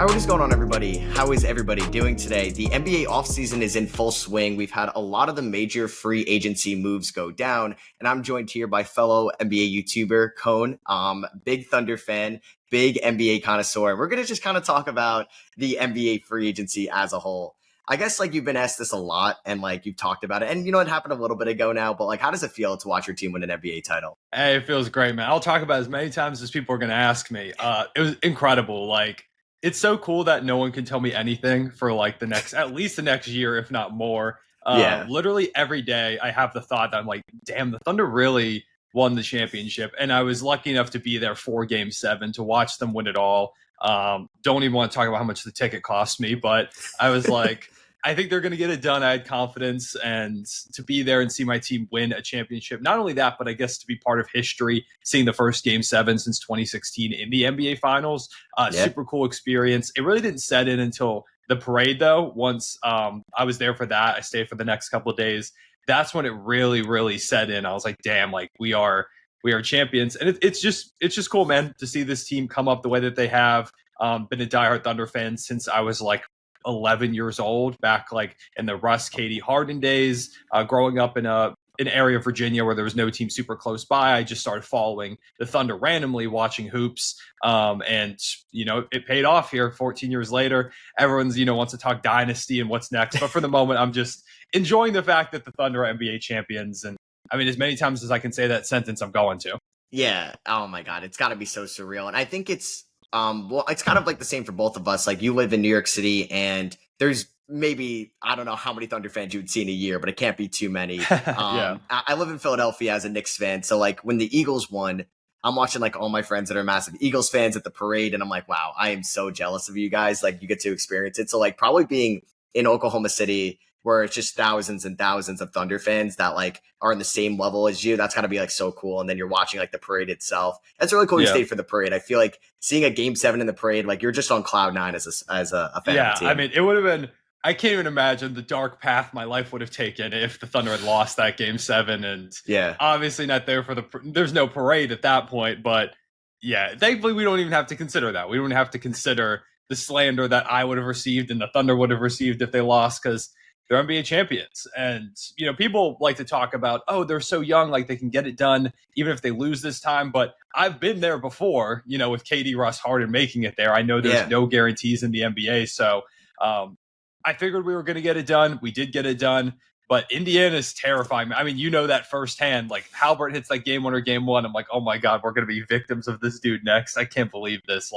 What is going on, everybody? How is everybody doing today? The NBA offseason is in full swing. We've had a lot of the major free agency moves go down, and I'm joined here by fellow NBA YouTuber Cone, big Thunder fan, big NBA connoisseur. We're going to just kind of talk about the NBA free agency as a whole. I guess you've been asked this a lot and you've talked about it, and it happened a little bit ago now, but how does it feel to watch your team win an NBA title? Hey, it feels great, man. I'll talk about it as many times as people are going to ask me. It was incredible. It's so cool that no one can tell me anything for at least the next year, if not more. Yeah. Literally every day I have the thought that I'm like, damn, the Thunder really won the championship. And I was lucky enough to be there for Game 7 to watch them win it all. Don't even want to talk about how much the ticket cost me, but I was like, I think they're going to get it done. I had confidence, and to be there and see my team win a championship. Not only that, but I guess to be part of history, seeing the first Game 7 since 2016 in the NBA Finals. Super cool experience. It really didn't set in until the parade, though. Once I was there for that, I stayed for the next couple of days. That's when it really, really set in. I was like, damn, we are champions. And it's just cool, man, to see this team come up the way that they have. Been a diehard Thunder fan since I was 11 years old, back in the Russ, Katie, Harden days, growing up in an area of Virginia where there was no team super close by. I just started following the Thunder randomly, watching hoops, and it paid off here 14 years later. Everyone's wants to talk dynasty and what's next, but for the moment I'm just enjoying the fact that the Thunder are NBA champions. And I mean, as many times as I can say that sentence, I'm going to. Yeah. Oh my God, it's got to be so surreal. And I think it's it's kind of the same for both of us. You live in New York City, and there's maybe, I don't know how many Thunder fans you would see in a year, but it can't be too many. Yeah. I live in Philadelphia as a Knicks fan. So when the Eagles won, I'm watching all my friends that are massive Eagles fans at the parade. And I'm like, wow, I am so jealous of you guys. You get to experience it. So probably being in Oklahoma City, where it's just thousands and thousands of Thunder fans that are in the same level as you. That's gotta be so cool. And then you're watching the parade itself. That's really cool. You stayed for the parade. I feel seeing a Game 7 in the parade, you're just on cloud nine as a fan. Yeah, of the team. I mean, it would have been. I can't even imagine the dark path my life would have taken if the Thunder had lost that Game 7. And obviously not there for there's no parade at that point. But yeah, thankfully we don't even have to consider that. We don't have to consider the slander that I would have received and the Thunder would have received if they lost, because they're NBA champions. And, people like to talk about, oh, they're so young, they can get it done even if they lose this time. But I've been there before, with KD, Russ, Harden making it there. I know there's no guarantees in the NBA. So I figured we were going to get it done. We did get it done. But Indiana is terrifying. I mean, that firsthand. Halbert hits Game 1 or Game 1. I'm like, oh my God, we're going to be victims of this dude next. I can't believe this.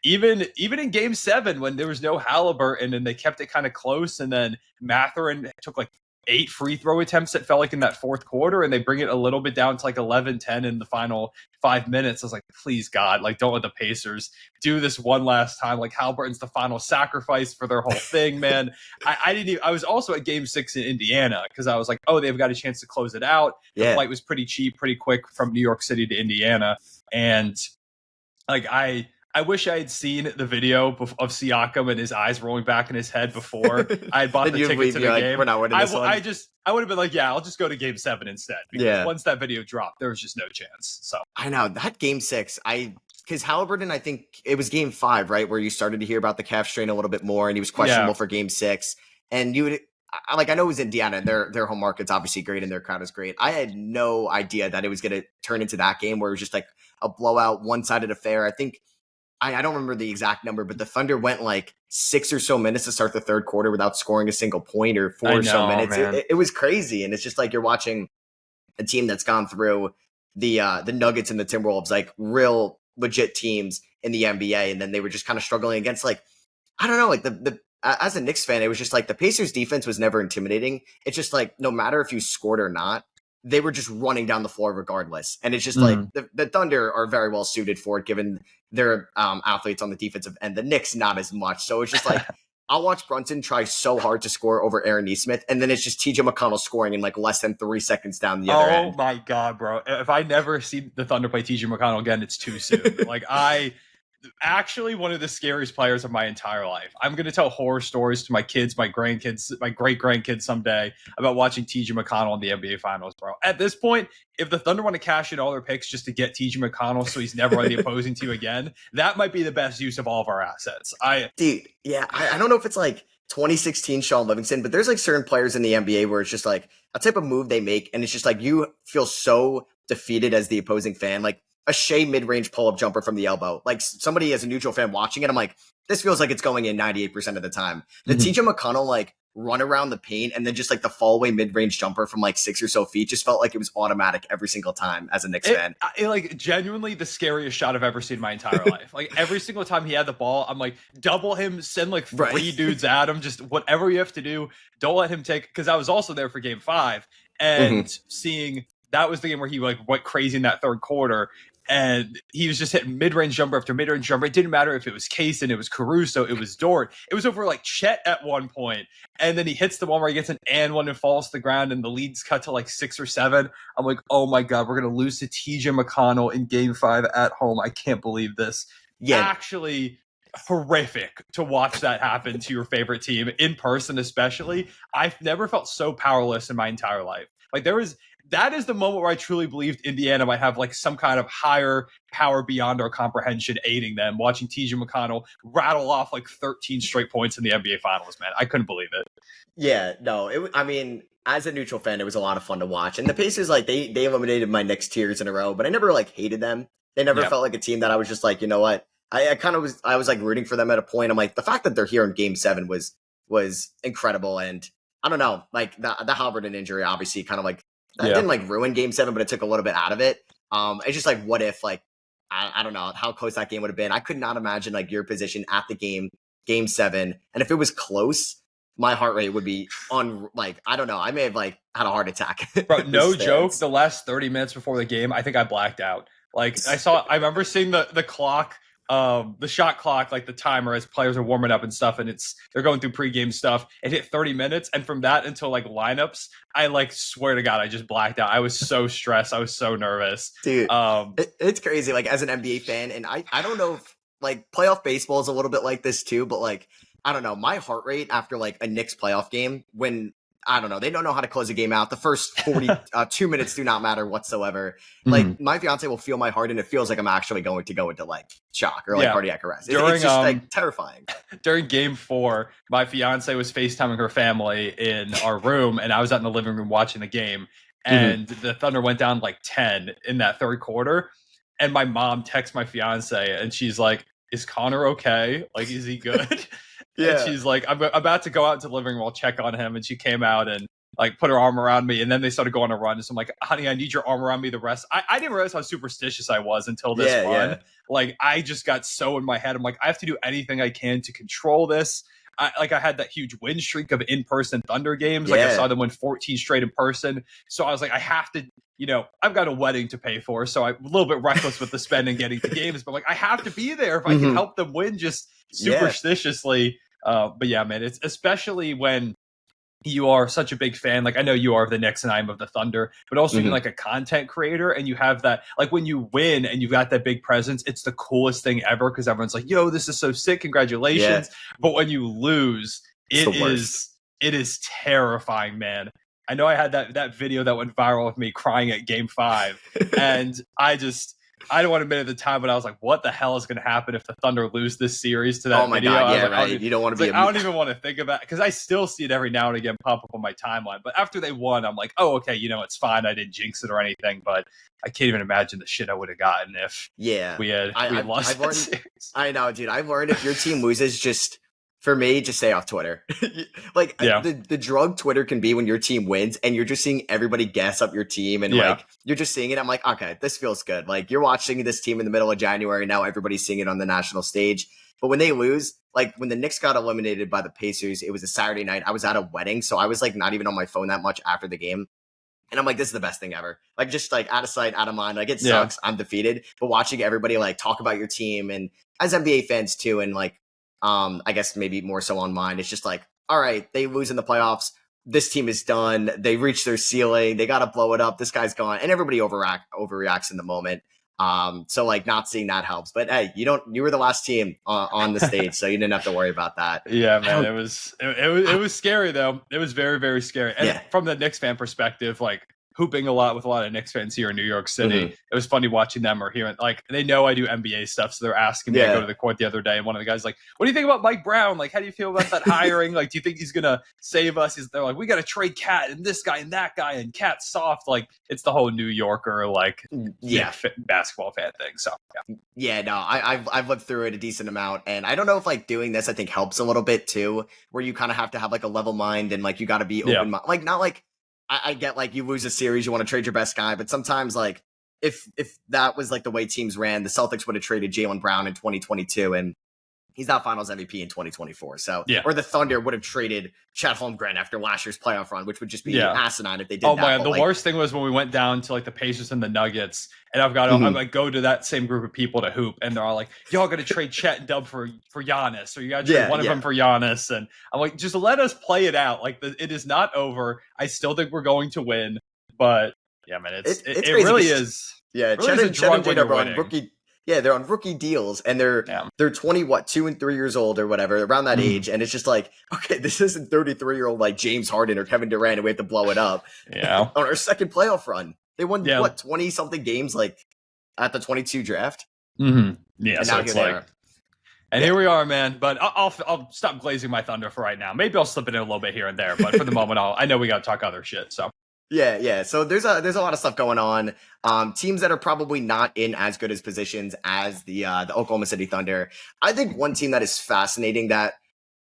Even in Game 7, when there was no Halliburton and they kept it kind of close, and then Mathurin took 8 free throw attempts, it felt like in that fourth quarter, and they bring it a little bit down to 11-10 in the final 5 minutes. I was like, please God, don't let the Pacers do this one last time. Halliburton's the final sacrifice for their whole thing, man. I was also at Game 6 in Indiana, because I was like, oh, they've got a chance to close it out. The flight was pretty cheap, pretty quick from New York City to Indiana, and I wish I had seen the video of Siakam and his eyes rolling back in his head before I had bought the ticket to the game. We're not winning this one. I would have been like, yeah, I'll just go to Game 7 instead. Because once that video dropped, there was just no chance. So I know that Game 6, because Halliburton, I think it was Game 5, right, where you started to hear about the calf strain a little bit more, and he was questionable for Game 6. And you would, I know it was Indiana, and their home market's obviously great, and their crowd is great. I had no idea that it was going to turn into that game where it was just a blowout, one-sided affair. I think. I don't remember the exact number, but the Thunder went 6 or so minutes to start the third quarter without scoring a single point, or 4 or so minutes. It was crazy. And it's just you're watching a team that's gone through the Nuggets and the Timberwolves, real legit teams in the NBA. And then they were just kind of struggling against I don't know, the as a Knicks fan, it was just the Pacers defense was never intimidating. It's just no matter if you scored or not, they were just running down the floor regardless. And it's just the Thunder are very well suited for it, given their athletes on the defensive end. The Knicks, not as much. So it's just I'll watch Brunson try so hard to score over Aaron Nesmith, and then it's just TJ McConnell scoring in less than 3 seconds down the other end. Oh my God, bro. If I never see the Thunder play TJ McConnell again, it's too soon. actually one of the scariest players of my entire life. I'm going to tell horror stories to my kids, my grandkids, my great-grandkids someday about watching T.J. McConnell in the NBA Finals, bro. At this point, if the Thunder want to cash in all their picks just to get T.J. McConnell so he's never on the opposing team again, that might be the best use of all of our assets. Dude, yeah, I don't know if it's like 2016 Sean Livingston, but there's like certain players in the NBA where it's just like a type of move they make, and it's just like you feel so defeated as the opposing fan. Like a Shea mid-range pull-up jumper from the elbow. Like somebody as a neutral fan watching it, I'm like, this feels like it's going in 98% of the time. The TJ McConnell like run around the paint and then just like the fall away mid-range jumper from like 6 or so feet just felt like it was automatic every single time as a Knicks fan. Like genuinely the scariest shot I've ever seen in my entire life. Like every single time he had the ball, I'm like, double him, send like three dudes at him, just whatever you have to do. Don't let him take, because I was also there for game 5 and seeing that was the game where he like went crazy in that third quarter. And he was just hitting mid-range jumper after mid-range jumper. It didn't matter if it was Kaysen, it was Caruso, it was Dort. It was over like Chet at one point. And then he hits the one where he gets an and one and falls to the ground and the lead's cut to like 6 or 7. I'm like, oh my God, we're going to lose to TJ McConnell in game 5 at home. I can't believe this. Yeah. Actually horrific to watch that happen to your favorite team in person, especially. I've never felt so powerless in my entire life. Like that is the moment where I truly believed Indiana might have like some kind of higher power beyond our comprehension aiding them, watching TJ McConnell rattle off like 13 straight points in the NBA Finals, man. I couldn't believe it. Yeah, no, I mean, as a neutral fan, it was a lot of fun to watch. And the Pacers, like, they eliminated my Knicks tiers in a row, but I never like hated them. They never felt like a team that I was just like, you know what? I was like rooting for them at a point. I'm like, the fact that they're here in game 7 was incredible. And I don't know, like the Halberton injury obviously kind of like that didn't like ruin game 7, but it took a little bit out of it. It's just like, what if like, I don't know how close that game would have been. I could not imagine like your position at the game 7. And if it was close, my heart rate would be on like, I don't know. I may have like had a heart attack. Bro, no joke. The last 30 minutes before the game, I think I blacked out. Like I remember seeing the clock, the shot clock, like the timer as players are warming up and stuff, and they're going through pregame stuff. It hit 30 minutes, and from that until like lineups, I like swear to God, I just blacked out. I was so stressed. I was so nervous. Dude, it's crazy. Like as an NBA fan, and I don't know if like playoff baseball is a little bit like this too, but like I don't know, my heart rate after like a Knicks playoff game when I don't know, they don't know how to close a game out. The first 2 minutes do not matter whatsoever. Like my fiance will feel my heart and it feels like I'm actually going to go into like shock or like cardiac arrest. It's just like terrifying. During game 4, my fiance was FaceTiming her family in our room and I was out in the living room watching the game and the Thunder went down like 10 in that third quarter. And my mom texts my fiance and she's like, is Connor okay? Like, is he good? Yeah. And she's like, I'm about to go out into the living room. I'll check on him. And she came out and like put her arm around me. And then they started going on a run. So I'm like, honey, I need your arm around me the rest. I didn't realize how superstitious I was until this run. Yeah. Like, I just got so in my head. I'm like, I have to do anything I can to control this. I had that huge win streak of in-person Thunder games. Like I saw them win 14 straight in person. So I was like, I have to, I've got a wedding to pay for. So I'm a little bit reckless with the spending getting to games, but like I have to be there if I can help them win just superstitiously. But yeah, man, it's especially when you are such a big fan. Like I know you are of the Knicks and I'm of the Thunder, but also you're like a content creator and you have that, like when you win and you've got that big presence, it's the coolest thing ever because everyone's like, yo, this is so sick. Congratulations. Yeah. But when you lose, it is terrifying, man. I know I had that video that went viral of me crying at game 5 and I don't want to admit at the time, but I was like, what the hell is going to happen if the Thunder lose this series to that video? God, yeah, right. You don't want to be I don't even want to think about it because I still see it every now and again pop up on my timeline. But after they won, I'm like, oh, okay, it's fine. I didn't jinx it or anything, but I can't even imagine the shit I would have gotten if we had lost that series. I know, dude. I've learned if your team loses, just for me, just stay off Twitter. Like the drug Twitter can be when your team wins and you're just seeing everybody gas up your team and like you're just seeing it. I'm like, okay, this feels good. Like you're watching this team in the middle of January. Now everybody's seeing it on the national stage. But when they lose, like when the Knicks got eliminated by the Pacers, it was a Saturday night. I was at a wedding, so I was like not even on my phone that much after the game. And I'm like, this is the best thing ever. Like just like out of sight, out of mind. Like it sucks. I'm defeated. But watching everybody like talk about your team and as NBA fans too, and like I guess maybe more so on mine. It's just like, all right, they lose in the playoffs. This team is done. They reached their ceiling. They got to blow it up. This guy's gone. And everybody overreacts in the moment. So like not seeing that helps. But hey, you were the last team on the stage, so you didn't have to worry about that. Yeah, man, it was scary though. It was very, very scary. And from the Knicks fan perspective, like hooping a lot with a lot of Knicks fans here in New York City. Mm-hmm. It was funny watching them or hearing, like, they know I do NBA stuff, so they're asking me to go to the court the other day, and one of the guys like, what do you think about Mike Brown? Like, how do you feel about that hiring? Like, do you think he's going to save us? They're like, we got to trade Cat and this guy and that guy, and Cat's soft. Like, it's the whole New Yorker, like, basketball fan thing. So, no, I've lived through it a decent amount, and I don't know if, like, doing this, I think, helps a little bit, too, where you kind of have to have, like, a level mind, and, like, you got to be open mind. Like, not like, I get, like, you lose a series, you want to trade your best guy, but sometimes, like, if that was, like, the way teams ran, the Celtics would have traded Jaylen Brown in 2022, and he's not Finals MVP in 2024. So, or the Thunder would have traded Chet Holmgren after last year's playoff run, which would just be asinine if they did that. Oh my God, the worst thing was when we went down to like the Pacers and the Nuggets, and I've got to I'm like go to that same group of people to hoop, and they're all like, "Y'all got to trade Chet and Dub for Giannis, or you got to trade one of them for Giannis." And I'm like, just let us play it out. Like it is not over. I still think we're going to win, but yeah, man, it really is. Yeah, Chet and Jade are on rookie. Yeah, they're on rookie deals, and they're 20, 2 and 3 years old or whatever, around that age, and it's just like, okay, this isn't 33-year-old like James Harden or Kevin Durant, and we have to blow it up. Yeah, on our second playoff run, they won 20 something games like at the 22 draft. Mm-hmm. Yeah, and so it's like, and here we are, man. But I'll stop glazing my thunder for right now. Maybe I'll slip it in a little bit here and there, but for the moment, I know we got to talk other shit. So. Yeah. So there's a lot of stuff going on. Teams that are probably not in as good as positions as the Oklahoma City Thunder. I think one team that is fascinating that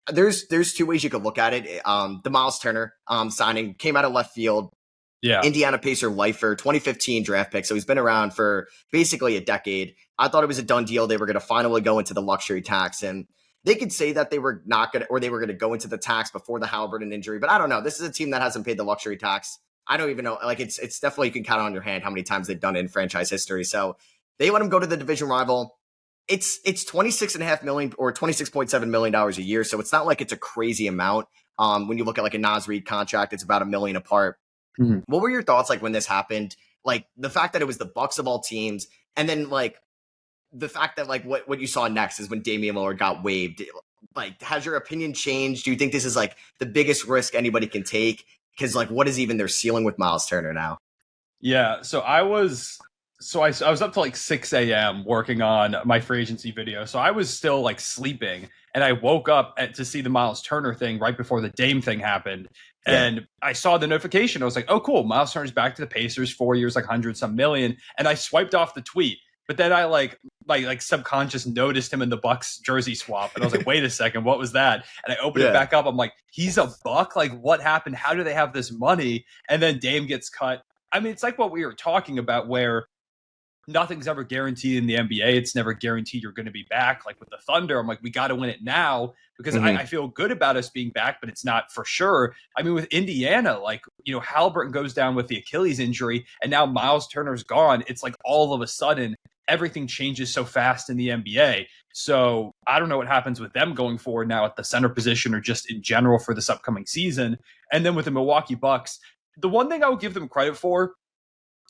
there's two ways you could look at it. The Myles Turner signing came out of left field. Yeah. Indiana Pacer lifer, 2015 draft pick. So he's been around for basically a decade. I thought it was a done deal. They were going to finally go into the luxury tax, and they could say that they were not going to, or they were going to go into the tax before the Halliburton injury. But I don't know. This is a team that hasn't paid the luxury tax. I don't even know. Like, it's definitely, you can count on your hand how many times they've done it in franchise history. So they let him go to the division rival. It's $26.5 million or $26.7 million a year. So it's not like it's a crazy amount. When you look at like a Nas Reed contract, it's about $1 million apart. Mm-hmm. What were your thoughts like when this happened? Like the fact that it was the Bucks of all teams, and then like the fact that like what you saw next is when Damian Lillard got waived. Like, has your opinion changed? Do you think this is like the biggest risk anybody can take? Because, like, what is even their ceiling with Myles Turner now? Yeah, so I was up to like 6 a.m. working on my free agency video. So I was still like sleeping, and I woke up to see the Myles Turner thing right before the Dame thing happened. Yeah. And I saw the notification. I was like, oh, cool. Myles Turner's back to the Pacers, 4 years, like 100-some million. And I swiped off the tweet. But then I like subconscious noticed him in the Bucks jersey swap. And I was like, wait a second, what was that? And I opened it back up. I'm like, he's a Buck? Like, what happened? How do they have this money? And then Dame gets cut. I mean, it's like what we were talking about where nothing's ever guaranteed in the NBA. It's never guaranteed you're going to be back. Like with the Thunder, I'm like, we got to win it now because I feel good about us being back, but it's not for sure. I mean, with Indiana, like, you know, Halliburton goes down with the Achilles injury and now Myles Turner's gone. It's like all of a sudden, everything changes so fast in the NBA. So I don't know what happens with them going forward now at the center position or just in general for this upcoming season. And then with the Milwaukee Bucks, the one thing I would give them credit for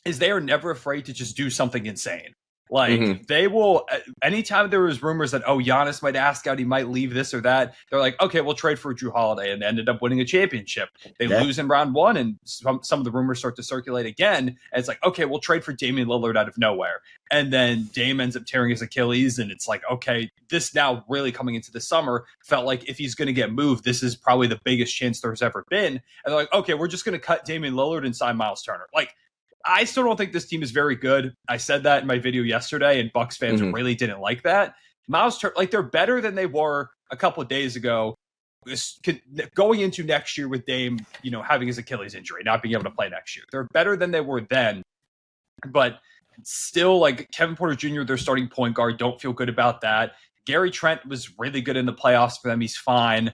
is they are never afraid to just do something insane. Like they will, anytime there was rumors that, Giannis might ask out, he might leave this or that. They're like, okay, we'll trade for Drew Holiday, and they ended up winning a championship. They lose in round one, and some of the rumors start to circulate again. And it's like, okay, we'll trade for Damian Lillard out of nowhere. And then Dame ends up tearing his Achilles, and it's like, okay, this now really coming into the summer felt like if he's going to get moved, this is probably the biggest chance there's ever been. And they're like, okay, we're just going to cut Damian Lillard and sign Myles Turner. Like, I still don't think this team is very good. I said that in my video yesterday, and Bucks fans really didn't like that. Myles Turner, like, they're better than they were a couple of days ago, going into next year with Dame, you know, having his Achilles injury, not being able to play next year. They're better than they were then, but still, like, Kevin Porter Jr., their starting point guard, don't feel good about that. Gary Trent was really good in the playoffs for them. He's fine.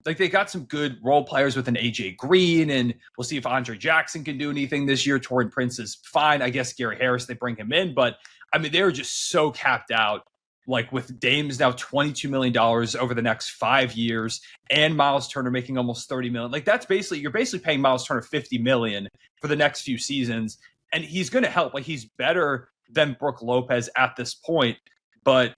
Like, they got some good role players with an AJ Green, and we'll see if Andre Jackson can do anything this year. Taurean Prince is fine. I guess Gary Harris, they bring him in, but I mean, they're just so capped out. Like with Dame's now $22 million over the next 5 years, and Myles Turner making almost $30 million. Like you're basically paying Myles Turner $50 million for the next few seasons, and he's going to help. Like he's better than Brook Lopez at this point. But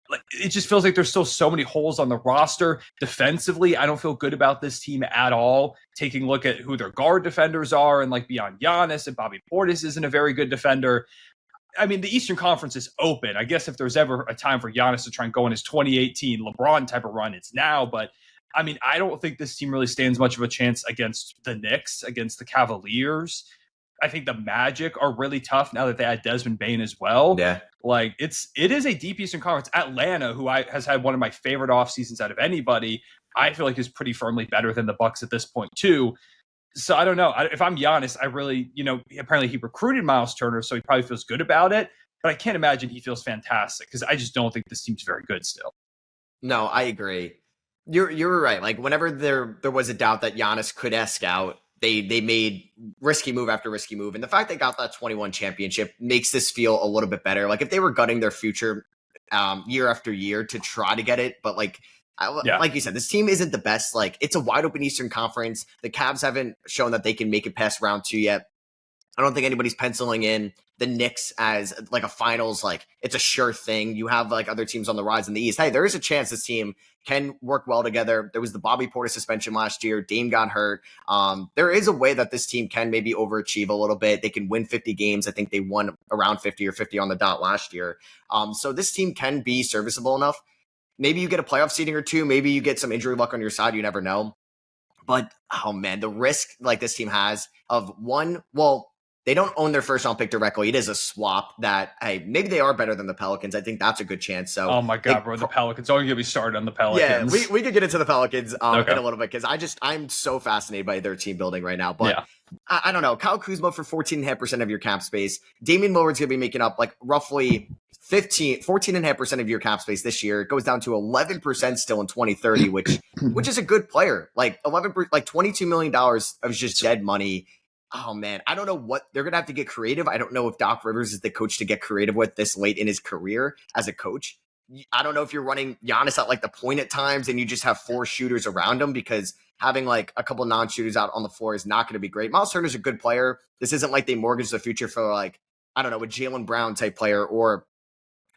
like, it just feels like there's still so many holes on the roster. Defensively, I don't feel good about this team at all. Taking a look at who their guard defenders are, and like beyond Giannis, and Bobby Portis isn't a very good defender. I mean, the Eastern Conference is open. I guess if there's ever a time for Giannis to try and go on his 2018 LeBron type of run, it's now. But I mean, I don't think this team really stands much of a chance against the Knicks, against the Cavaliers. I think the Magic are really tough now that they had Desmond Bane as well. Yeah. Like it is a deep Eastern Conference. Atlanta, who has had one of my favorite off seasons out of anybody, I feel like is pretty firmly better than the Bucks at this point too. So I don't know. If I'm Giannis, I really, apparently he recruited Myles Turner, so he probably feels good about it. But I can't imagine he feels fantastic because I just don't think this team's very good still. No, I agree. You're right. Like whenever there was a doubt that Giannis could ask out, they made risky move after risky move. And the fact they got that 21 championship makes this feel a little bit better. Like if they were gutting their future year after year to try to get it, but like you said, this team isn't the best. Like it's a wide open Eastern Conference. The Cavs haven't shown that they can make it past round 2 yet. I don't think anybody's penciling in the Knicks as like a finals, like it's a sure thing. You have like other teams on the rise in the East. Hey, there is a chance this team can work well together. There was the Bobby Portis suspension last year. Dame got hurt. There is a way that this team can maybe overachieve a little bit. They can win 50 games. I think they won around 50 or 50 on the dot last year. So this team can be serviceable enough. Maybe you get a playoff seeding or two. Maybe you get some injury luck on your side. You never know. But, oh man, the risk like this team has of they don't own their first round pick directly. It is a swap that, hey, maybe they are better than the Pelicans. I think that's a good chance. So, oh my God, bro, the Pelicans. Don't get me started on the Pelicans. Yeah, we could get into the Pelicans in a little bit because I'm so fascinated by their team building right now. But I don't know. Kyle Kuzma for 14.5% of your cap space. Damian Lillard's going to be making up like roughly 14.5% of your cap space this year. It goes down to 11% still in 2030, which is a good player. Like $22 million of just dead money. Oh man, I don't know what they're going to have to get creative. I don't know if Doc Rivers is the coach to get creative with this late in his career as a coach. I don't know if you're running Giannis at like the point at times and you just have 4 shooters around him, because having like a couple non-shooters out on the floor is not going to be great. Myles Turner's a good player. This isn't like they mortgage the future for like, I don't know, a Jaylen Brown type player, or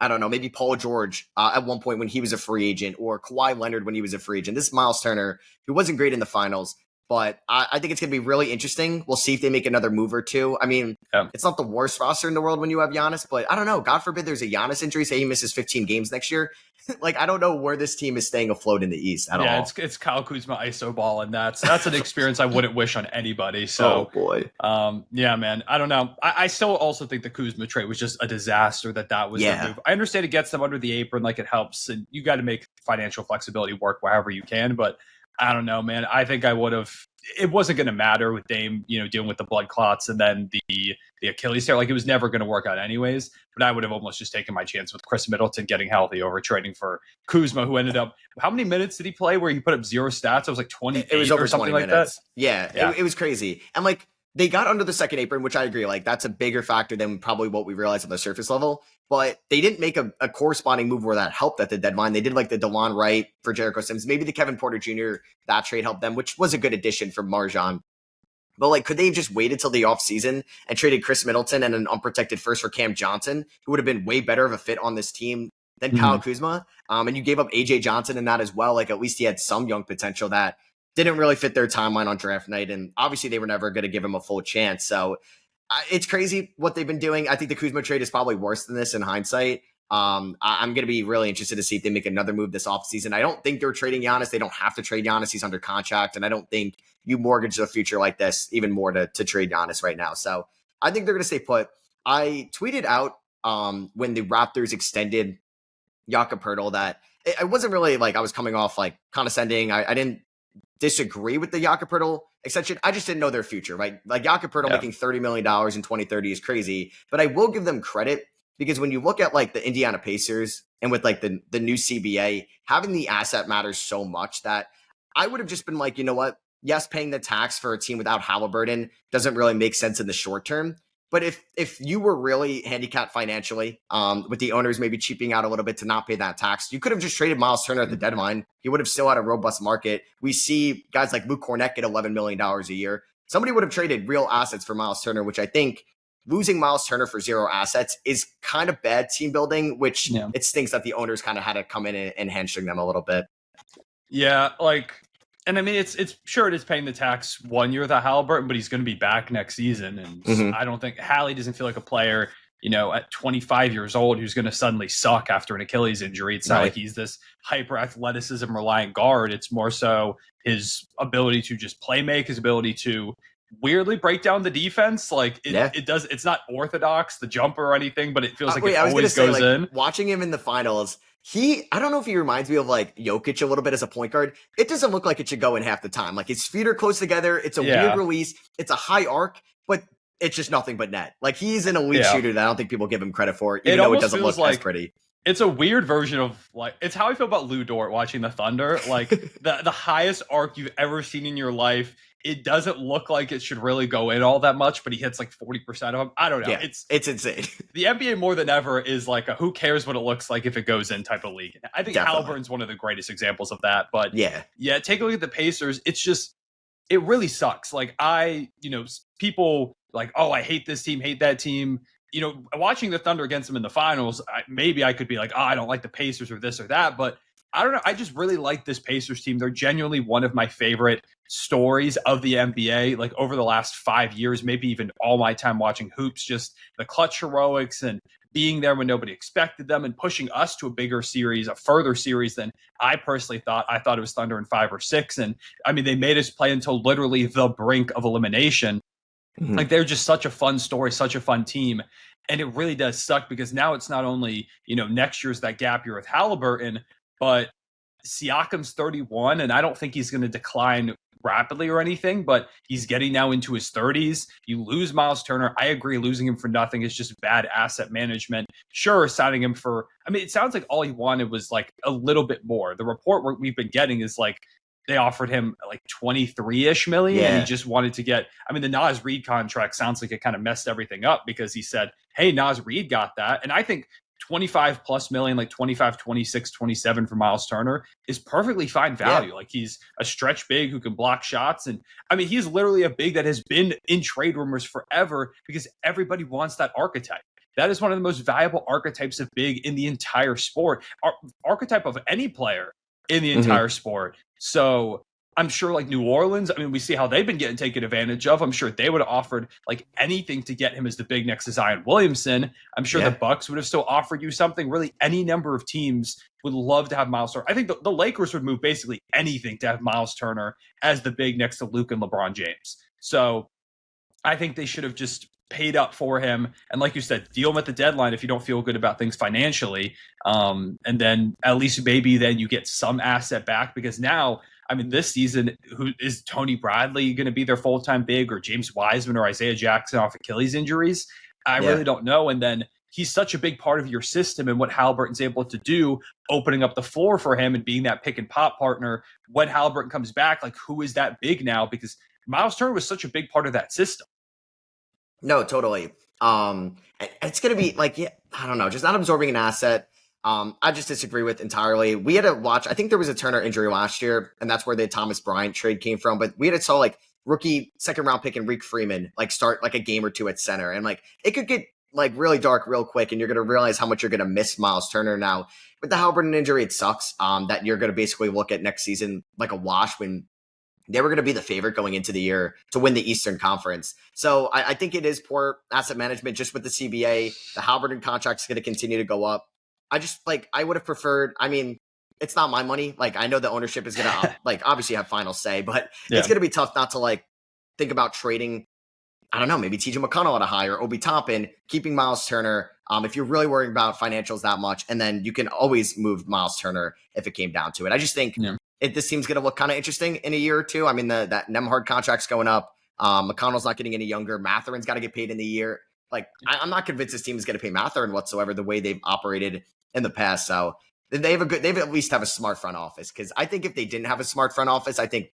I don't know, maybe Paul George at one point when he was a free agent, or Kawhi Leonard when he was a free agent. This is Myles Turner, who wasn't great in the finals. But I think it's going to be really interesting. We'll see if they make another move or two. I mean, It's not the worst roster in the world when you have Giannis, but I don't know. God forbid there's a Giannis injury. Say he misses 15 games next year. Like, I don't know where this team is staying afloat in the East at all. Yeah, it's Kyle Kuzma iso ball, and that's an experience I wouldn't wish on anybody. So, oh boy. Yeah, man. I don't know. I still also think the Kuzma trade was just a disaster. That was the move. I understand it gets them under the apron, like it helps, and you got to make financial flexibility work wherever you can, but I don't know, man. I think I would have. It wasn't going to matter with Dame, dealing with the blood clots and then the Achilles tear. Like, it was never going to work out anyways. But I would have almost just taken my chance with Chris Middleton getting healthy over trading for Kuzma, who ended up. How many minutes did he play where he put up 0 stats? It was like 20. It was over or something 20 like minutes. that. Yeah. It was crazy. And like, they got under the second apron, which I agree. Like, that's a bigger factor than probably what we realized on the surface level. But they didn't make a corresponding move where that helped at the deadline. They did like the DeLon Wright for Jericho Sims. Maybe the Kevin Porter Jr., that trade helped them, which was a good addition for Marjan. But like, could they have just waited till the offseason and traded Chris Middleton and an unprotected first for Cam Johnson, who would have been way better of a fit on this team than Kyle Kuzma? And you gave up AJ Johnson in that as well. Like, at least he had some young potential that didn't really fit their timeline on draft night. And obviously they were never going to give him a full chance. So it's crazy what they've been doing. I think the Kuzma trade is probably worse than this in hindsight. I'm going to be really interested to see if they make another move this offseason. I don't think they're trading Giannis. They don't have to trade Giannis. He's under contract. And I don't think you mortgage the future like this even more to trade Giannis right now. So I think they're going to stay put. I tweeted out when the Raptors extended Jakob Poeltl that it wasn't really like I was coming off like condescending. I didn't disagree with the Jakob Poeltl extension. I just didn't know their future, right? Like, Jakob Poeltl making $30 million in 2030 is crazy, but I will give them credit because when you look at like the Indiana Pacers and with like the new CBA, having the asset matters so much that I would have just been like, you know what? Yes, paying the tax for a team without Halliburton doesn't really make sense in the short term. But if you were really handicapped financially, with the owners maybe cheaping out a little bit to not pay that tax, you could have just traded Myles Turner at the deadline. He would have still had a robust market. We see guys like Luke Kornet get $11 million a year. Somebody would have traded real assets for Myles Turner, which I think losing Myles Turner for 0 assets is kind of bad team building, which it stinks that the owners kind of had to come in and hamstring them a little bit. Yeah, like, and I mean, it's sure it is paying the tax 1 year without Halliburton, but he's going to be back next season, and I don't think Hallie doesn't feel like a player, at 25 years old who's going to suddenly suck after an Achilles injury. It's not like he's this hyper athleticism reliant guard. It's more so his ability to just play make, his ability to weirdly break down the defense. Like it does. It's not orthodox, the jumper or anything, but it feels like it always goes in. Watching him in the finals, I don't know if he reminds me of like Jokic a little bit as a point guard. It doesn't look like it should go in half the time. Like his feet are close together. It's a weird release. It's a high arc, but it's just nothing but net. Like he's an elite shooter that I don't think people give him credit for, even though it doesn't look as pretty. It's a weird version of like, it's how I feel about Lou Dort watching the Thunder. Like the highest arc you've ever seen in your life. It doesn't look like it should really go in all that much, but he hits like 40% of them. I don't know. Yeah, it's insane. The NBA more than ever is like a who cares what it looks like if it goes in type of league. I think Halliburton's one of the greatest examples of that. But yeah, take a look at the Pacers. It's just, it really sucks. Like people like, oh, I hate this team, hate that team. Watching the Thunder against them in the finals, maybe I could be like, oh, I don't like the Pacers or this or that. But I don't know. I just really like this Pacers team. They're genuinely one of my favorite stories of the NBA, like over the last 5 years, maybe even all my time watching hoops, just the clutch heroics and being there when nobody expected them and pushing us to a bigger series, a further series than I personally thought. I thought it was Thunder in 5 or 6. And I mean, they made us play until literally the brink of elimination. Like they're just such a fun story, such a fun team. And it really does suck because now it's not only, next year's that gap year with Halliburton, but Siakam's 31, and I don't think he's going to decline rapidly or anything, but he's getting now into his 30s. You lose Myles Turner. I agree, losing him for nothing is just bad asset management. Sure, signing him for, it sounds like all he wanted was like a little bit more. The report we've been getting is like they offered him like 23-ish million, and he just wanted to get, the Naz Reid contract sounds like it kind of messed everything up because he said, hey, Naz Reid got that. And I think 25 plus million, like 25, 26, 27 for Myles Turner is perfectly fine value. Like he's a stretch big who can block shots. And he's literally a big that has been in trade rumors forever because everybody wants that archetype. That is one of the most valuable archetypes of big in the entire sport, archetype of any player in the entire sport. So I'm sure like New Orleans, we see how they've been getting taken advantage of. I'm sure they would have offered like anything to get him as the big next to Zion Williamson. I'm sure the Bucks would have still offered you something. Really, any number of teams would love to have Myles Turner. I think the Lakers would move basically anything to have Myles Turner as the big next to Luke and LeBron James. So I think they should have just paid up for him. And like you said, deal him at the deadline if you don't feel good about things financially. And then at least maybe then you get some asset back because now, this season, who is Tony Bradley going to be their full-time big or James Wiseman or Isaiah Jackson off Achilles injuries? I really don't know. And then he's such a big part of your system and what Halliburton's able to do, opening up the floor for him and being that pick and pop partner. When Halliburton comes back, like who is that big now? Because Myles Turner was such a big part of that system. No, totally. It's going to be like, I don't know, just not absorbing an asset. I just disagree with entirely. We had to watch, I think there was a Turner injury last year, and that's where the Thomas Bryant trade came from. But we had to saw like rookie second round pick Enrique Freeman like start like a game or two at center. And like it could get like really dark real quick, and you're going to realize how much you're going to miss Myles Turner now. With the Halliburton injury, it sucks that you're going to basically look at next season like a wash when they were going to be the favorite going into the year to win the Eastern Conference. So I think it is poor asset management just with the CBA. The Halliburton contract is going to continue to go up. I would have preferred, it's not my money. Like, I know the ownership is going to like obviously have final say, but it's going to be tough not to like think about trading, I don't know, maybe TJ McConnell at a high or Obi Toppin, keeping Myles Turner. If you're really worrying about financials that much, and then you can always move Myles Turner if it came down to it. I just think this team's going to look kind of interesting in a year or two. That Nembhard contract's going up. McConnell's not getting any younger. Matherin's got to get paid in the year. Like, I'm not convinced this team is going to pay Mathurin whatsoever the way they've operated in the past. So they've at least have a smart front office. Because I think if they didn't have a smart front office, I think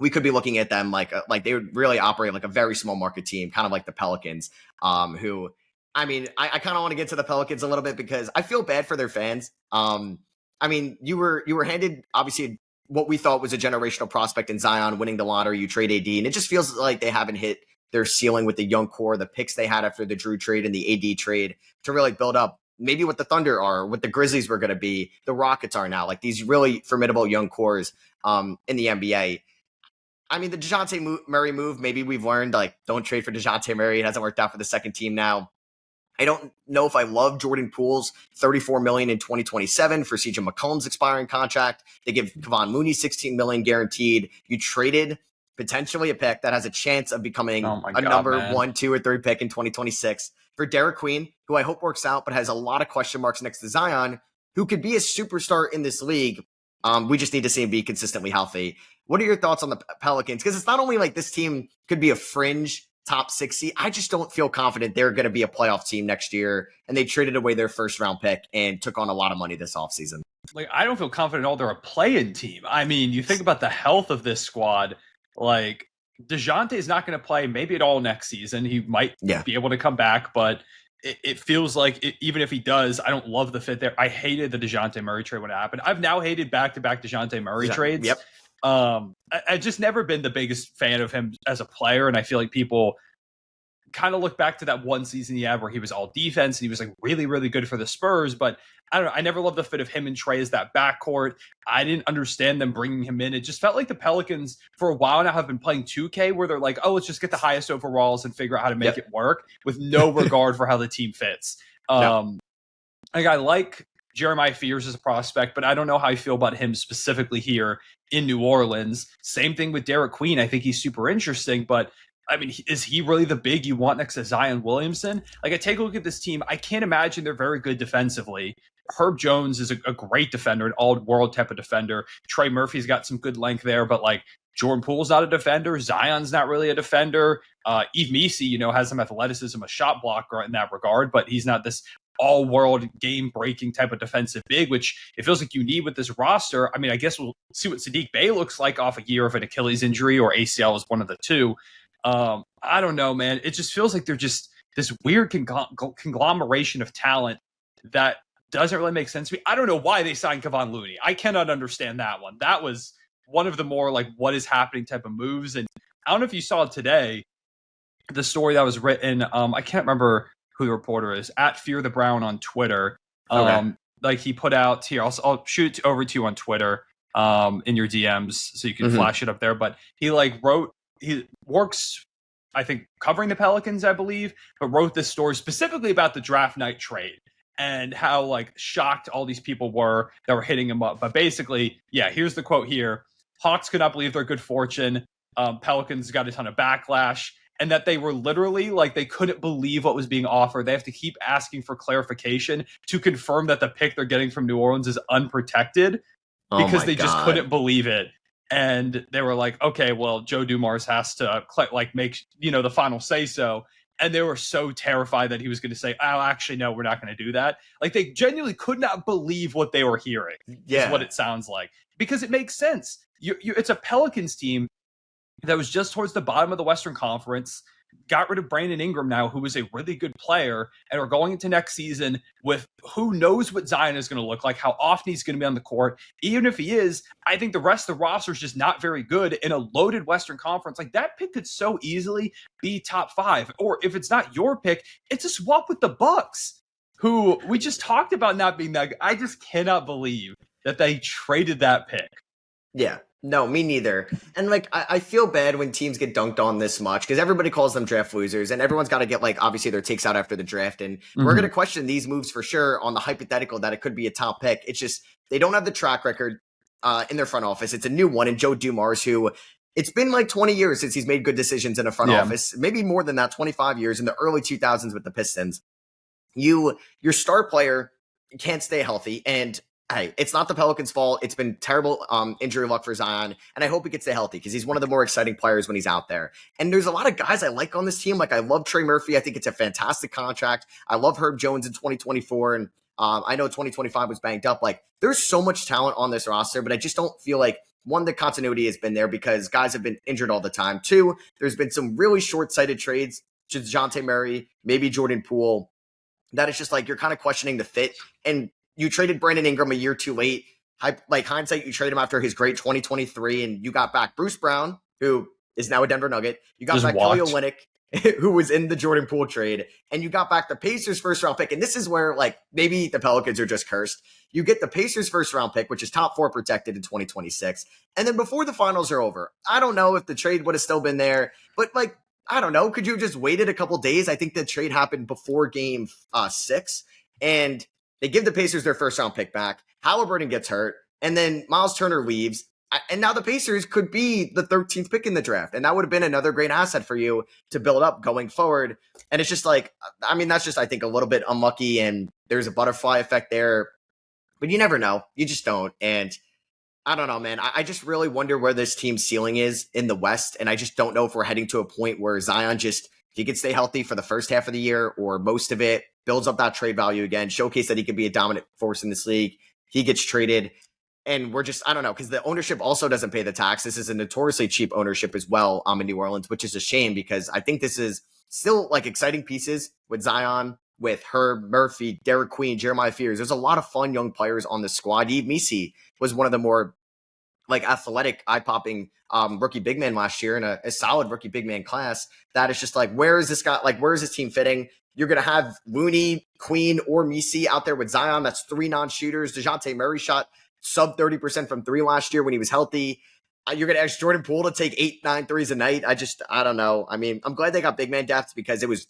we could be looking at them like they would really operate like a very small market team, kind of like the Pelicans, who, I kind of want to get to the Pelicans a little bit because I feel bad for their fans. You were handed obviously what we thought was a generational prospect in Zion winning the lottery. You trade AD, and it just feels like they haven't hit their ceiling with the young core, the picks they had after the Drew trade and the AD trade to really build up maybe what the Thunder are, what the Grizzlies were going to be, the Rockets are now, like these really formidable young cores in the NBA. I mean, the DeJounte Murray move, maybe we've learned, like, don't trade for DeJounte Murray. It hasn't worked out for the second team now. I don't know if I love Jordan Poole's $34 million in 2027 for CJ McCollum's expiring contract. They give Kevon Looney $16 million guaranteed. You traded potentially a pick that has a chance of becoming number 1, 2, or 3 pick in 2026 for Derek Queen, who I hope works out, but has a lot of question marks next to Zion, who could be a superstar in this league. We just need to see him be consistently healthy. What are your thoughts on the Pelicans? Because it's not only like this team could be a fringe top 6 seed. I just don't feel confident they're going to be a playoff team next year. And they traded away their first round pick and took on a lot of money this offseason. Like, I don't feel confident at all they're a play-in team. I mean, you think about the health of this squad, like DeJounte is not going to play maybe at all next season. He might be able to come back, but it feels like even if he does, I don't love the fit there. I hated the DeJounte Murray trade when it happened. I've now hated back-to-back DeJounte Murray trades. Yep. I've just never been the biggest fan of him as a player, and I feel like people kind of look back to that one season he had where he was all defense and he was like really, really good for the Spurs, but I don't know. I never loved the fit of him and Trey as that backcourt. I didn't understand them bringing him in. It just felt like the Pelicans for a while now have been playing 2K where they're like, oh, let's just get the highest overalls and figure out how to make it work with no regard for how the team fits. Like, I like Jeremiah Fears as a prospect, but I don't know how I feel about him specifically here in New Orleans. Same thing with Derek Queen. I think he's super interesting, but I mean, is he really the big you want next to Zion Williamson? Like, I take a look at this team. I can't imagine they're very good defensively. Herb Jones is a great defender, an all-world type of defender. Trey Murphy's got some good length there, but like Jordan Poole's not a defender. Zion's not really a defender. Yves Missi, has some athleticism, a shot blocker in that regard, but he's not this all-world game-breaking type of defensive big, which it feels like you need with this roster. I mean, I guess we'll see what Sadiq Bey looks like off a year of an Achilles injury, or ACL is one of the two. I don't know, man. It just feels like they're just this weird conglomeration of talent that doesn't really make sense to me. I don't know why they signed Kevon Looney. I cannot understand that one. That was one of the more like what is happening type of moves. And I don't know if you saw today, the story that was written. I can't remember who the reporter is, at Fear the Brown on Twitter. Like he put out here, I'll shoot it over to you on Twitter in your DMs so you can flash it up there. But he he works, I think, covering the Pelicans, I believe, but wrote this story specifically about the draft night trade and how like shocked all these people were that were hitting him up. But basically, here's the quote here. Hawks could not believe their good fortune. Pelicans got a ton of backlash, and that they were literally like, they couldn't believe what was being offered. They have to keep asking for clarification to confirm that the pick they're getting from New Orleans is unprotected because they just couldn't believe it. And they were like, okay, well, Joe Dumars has to like make, the final say so. And they were so terrified that he was going to say, oh, actually, no, we're not going to do that. Like, they genuinely could not believe what they were hearing is what it sounds like, because it makes sense. It's a Pelicans team that was just towards the bottom of the Western Conference, got rid of Brandon Ingram now, who was a really good player, and are going into next season with who knows what Zion is going to look like, how often he's going to be on the court. Even if he is, I think the rest of the roster is just not very good in a loaded Western Conference. Like, that pick could so easily be top 5. Or if it's not your pick, it's a swap with the Bucks, who we just talked about not being that good. I just cannot believe that they traded that pick. Yeah. No, me neither. And like, I feel bad when teams get dunked on this much because everybody calls them draft losers, and everyone's got to get like obviously their takes out after the draft. And we're going to question these moves for sure on the hypothetical that it could be a top pick. It's just they don't have the track record in their front office. It's a new one in Joe Dumars, who it's been like 20 years since he's made good decisions in a front office, maybe more than that, 25 years in the early 2000s with the Pistons. Your star player can't stay healthy, and hey, it's not the Pelicans' fault. It's been terrible injury luck for Zion, and I hope he gets stay healthy because he's one of the more exciting players when he's out there. And there's a lot of guys I like on this team. Like, I love Trey Murphy. I think it's a fantastic contract. I love Herb Jones in 2024, and I know 2025 was banged up. Like, there's so much talent on this roster, but I just don't feel like, one, the continuity has been there because guys have been injured all the time. 2, there's been some really short-sighted trades to DeJounte Murray, maybe Jordan Poole, that it's just like you're kind of questioning the fit. And you traded Brandon Ingram a year too late. Like, hindsight, you trade him after his great 2023, and you got back Bruce Brown, who is now a Denver Nugget. You got back Kelly Olynyk, who was in the Jordan Poole trade, and you got back the Pacers first round pick. And this is where like maybe the Pelicans are just cursed. You get the Pacers first round pick, which is top 4 protected in 2026. And then before the finals are over, I don't know if the trade would have still been there, but like, I don't know. Could you have just waited a couple days? I think the trade happened before game 6, and they give the Pacers their first round pick back. Halliburton gets hurt, and then Myles Turner leaves. And now the Pacers could be the 13th pick in the draft. And that would have been another great asset for you to build up going forward. And it's just like, I mean, that's just, I think, a little bit unlucky. And there's a butterfly effect there. But you never know. You just don't. And I don't know, man. I just really wonder where this team's ceiling is in the West. And I just don't know if we're heading to a point where Zion just, if he could stay healthy for the first half of the year or most of it, builds up that trade value again, showcase that he could be a dominant force in this league. He gets traded. And we're just, I don't know, because the ownership also doesn't pay the tax. This is a notoriously cheap ownership as well in New Orleans, which is a shame because I think this is still like exciting pieces with Zion, with Herb, Murphy, Derek Queen, Jeremiah Fears. There's a lot of fun young players on the squad. Yves Missi was one of the more like athletic, eye-popping rookie big man last year in a solid rookie big man class. That is just like, where is this guy? Like, where is this team fitting? You're going to have Looney, Queen, or Missi out there with Zion. That's 3 non-shooters. DeJounte Murray shot sub 30% from 3 last year when he was healthy. You're going to ask Jordan Poole to take 8-9 threes a night. I don't know. I mean, I'm glad they got big man depth because it was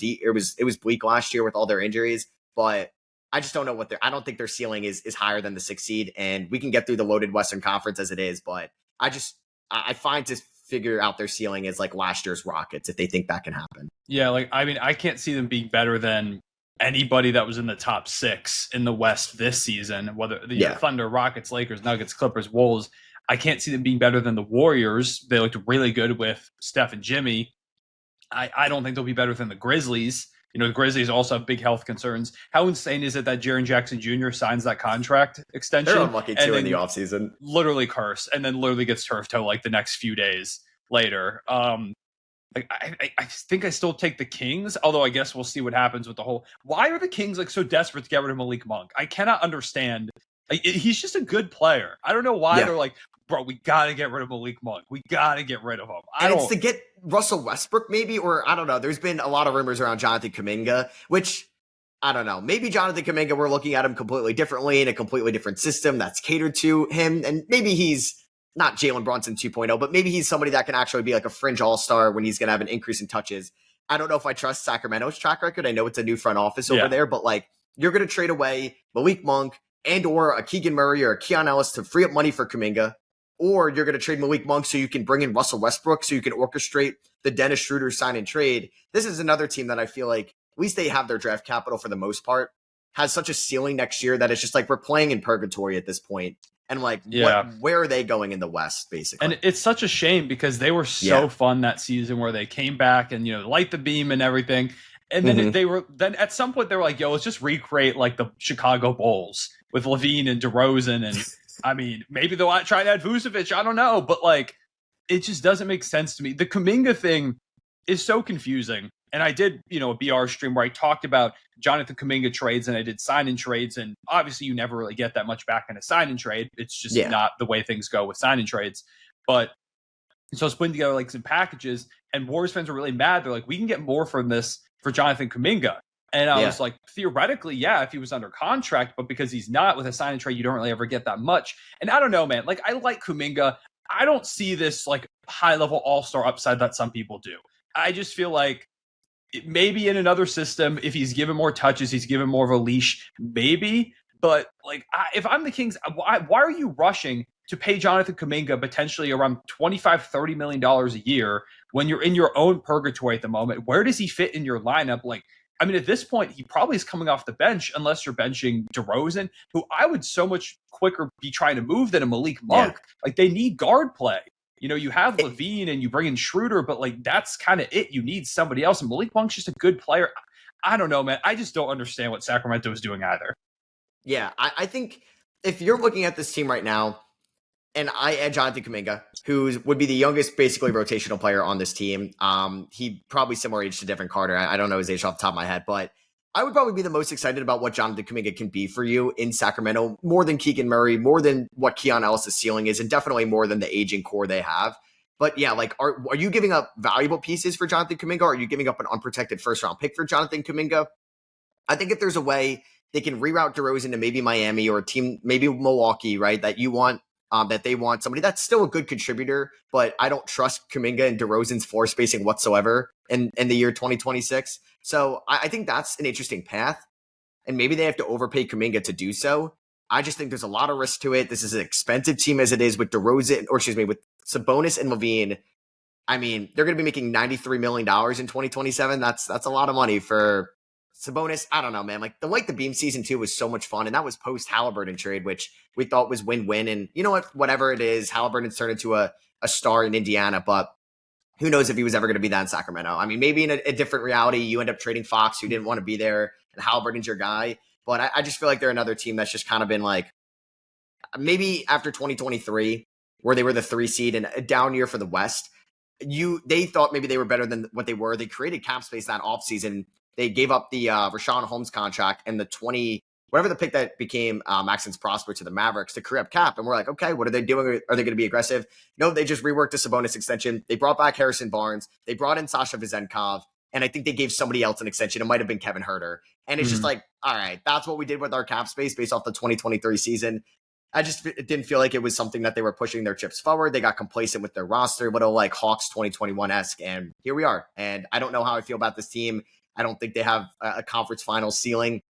bleak last year with all their injuries, but I just don't know I don't think their ceiling is higher than the 6th seed, and we can get through the loaded Western Conference as it is, but I find to figure out their ceiling is like last year's Rockets if they think that can happen. Yeah, like, I mean, I can't see them being better than anybody that was in the top 6 in the West this season, whether the Thunder, Rockets, Lakers, Nuggets, Clippers, Wolves. I can't see them being better than the Warriors. They looked really good with Steph and Jimmy. I don't think they'll be better than the Grizzlies. You know, the Grizzlies also have big health concerns. How insane is it that Jaren Jackson Jr. signs that contract extension? They're unlucky too in the offseason. Literally cursed, and then literally gets turf toe like the next few days later. Like I think I still take the Kings, although I guess we'll see what happens with the whole. Why are the Kings like so desperate to get rid of Malik Monk? I cannot understand. He's just a good player. I don't know why they're like, bro, we got to get rid of Malik Monk. We got to get rid of him. It's to get Russell Westbrook maybe, or I don't know. There's been a lot of rumors around Jonathan Kuminga, which I don't know. Maybe Jonathan Kuminga, we're looking at him completely differently in a completely different system that's catered to him. And maybe he's not Jalen Brunson 2.0, but maybe he's somebody that can actually be like a fringe all-star when he's going to have an increase in touches. I don't know if I trust Sacramento's track record. I know it's a new front office over there, but like you're going to trade away Malik Monk and or a Keegan Murray or a Keon Ellis to free up money for Kuminga, or you're going to trade Malik Monk so you can bring in Russell Westbrook so you can orchestrate the Dennis Schroeder sign and trade. This is another team that I feel like at least they have their draft capital for the most part, has such a ceiling next year that it's just like we're playing in purgatory at this point. And like, where are they going in the West, basically? And it's such a shame because they were so fun that season where they came back and, you know, light the beam and everything. And then then at some point they were like, yo, let's just recreate like the Chicago Bulls with Levine and DeRozan. And I mean, maybe they'll try to add Vucevic. I don't know. But like, it just doesn't make sense to me. The Kuminga thing is so confusing. And I did, you know, a BR stream where I talked about Jonathan Kuminga trades and I did sign-in trades. And obviously you never really get that much back in a sign-in trade. It's just not the way things go with sign-in trades. But so I was putting together like some packages and Warriors fans were really mad. They're like, we can get more from this for Jonathan Kuminga. And I was like, theoretically, if he was under contract, but because he's not with a sign-in trade, you don't really ever get that much. And I don't know, man, like I like Kuminga. I don't see this like high-level all-star upside that some people do. I just feel like maybe in another system, if he's given more touches, he's given more of a leash, maybe. But like, if I'm the Kings, why are you rushing to pay Jonathan Kuminga potentially around $25-30 million a year when you're in your own purgatory at the moment? Where does he fit in your lineup? Like, I mean, at this point, he probably is coming off the bench unless you're benching DeRozan, who I would so much quicker be trying to move than a Malik Monk. Like, they need guard play. You know, you have Levine and you bring in Schroeder, but like that's kind of it. You need somebody else. And Malik Monk's just a good player. I don't know, man. I just don't understand what Sacramento is doing either. Yeah, I think if you're looking at this team right now, and I add Jonathan Kuminga, who would be the youngest, basically rotational player on this team. He probably similar age to Devin Carter. I don't know his age off the top of my head, but I would probably be the most excited about what Jonathan Kuminga can be for you in Sacramento, more than Keegan Murray, more than what Keon Ellis' ceiling is, and definitely more than the aging core they have. But yeah, like, are you giving up valuable pieces for Jonathan Kuminga, or are you giving up an unprotected first round pick for Jonathan Kuminga? I think if there's a way they can reroute DeRozan to maybe Miami or a team, maybe Milwaukee, right? That you want, that they want somebody that's still a good contributor, but I don't trust Kuminga and DeRozan's floor spacing whatsoever in the year 2026. So I think that's an interesting path, and maybe they have to overpay Kuminga to do so. I just think there's a lot of risk to it. This is an expensive team as it is with DeRozan, or excuse me, with Sabonis and LaVine. I mean, they're going to be making $93 million in 2027. That's a lot of money for Sabonis. I don't know, man. Like the Beam season 2 was so much fun, and that was post Halliburton trade, which we thought was win-win. And you know what? Whatever it is, Halliburton's turned into a star in Indiana, but who knows if he was ever going to be that in Sacramento? I mean, maybe in a different reality, you end up trading Fox, who didn't want to be there, and Halliburton's your guy. But I just feel like they're another team that's just kind of been like, maybe after 2023, where they were the 3 seed and a down year for the West, they thought maybe they were better than what they were. They created cap space that offseason. They gave up the Rashawn Holmes contract and the whatever the pick that became Maxence Prosper to the Mavericks to create cap. And we're like, okay, what are they doing? Are they going to be aggressive? No, they just reworked the Sabonis extension. They brought back Harrison Barnes. They brought in Sasha Vezenkov. And I think they gave somebody else an extension. It might have been Kevin Huerter. And it's just like, all right, that's what we did with our cap space based off the 2023 season. It didn't feel like it was something that they were pushing their chips forward. They got complacent with their roster, little like Hawks 2021-esque, and here we are. And I don't know how I feel about this team. I don't think they have a conference finals ceiling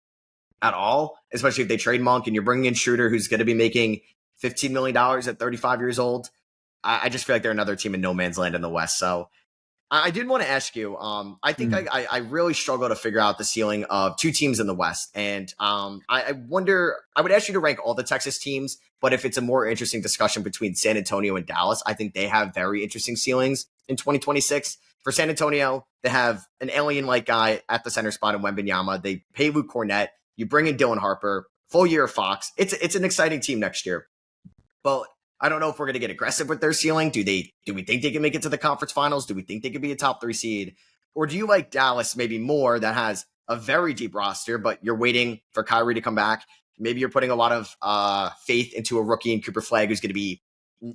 at all, especially if they trade Monk and you're bringing in Schroeder, who's going to be making $15 million at 35 years old. I just feel like they're another team in no man's land in the West. So I did want to ask you, I think I really struggle to figure out the ceiling of 2 teams in the West. And I wonder, I would ask you to rank all the Texas teams, but if it's a more interesting discussion between San Antonio and Dallas, I think they have very interesting ceilings in 2026. For San Antonio, they have an alien-like guy at the center spot in Wembanyama. They pay Luke Cornett. You bring in Dylan Harper, full year of Fox. It's an exciting team next year. But I don't know if we're going to get aggressive with their ceiling. Do we think they can make it to the conference finals? Do we think they could be a top 3 seed? Or do you like Dallas maybe more, that has a very deep roster, but you're waiting for Kyrie to come back? Maybe you're putting a lot of faith into a rookie in Cooper Flagg, who's going to be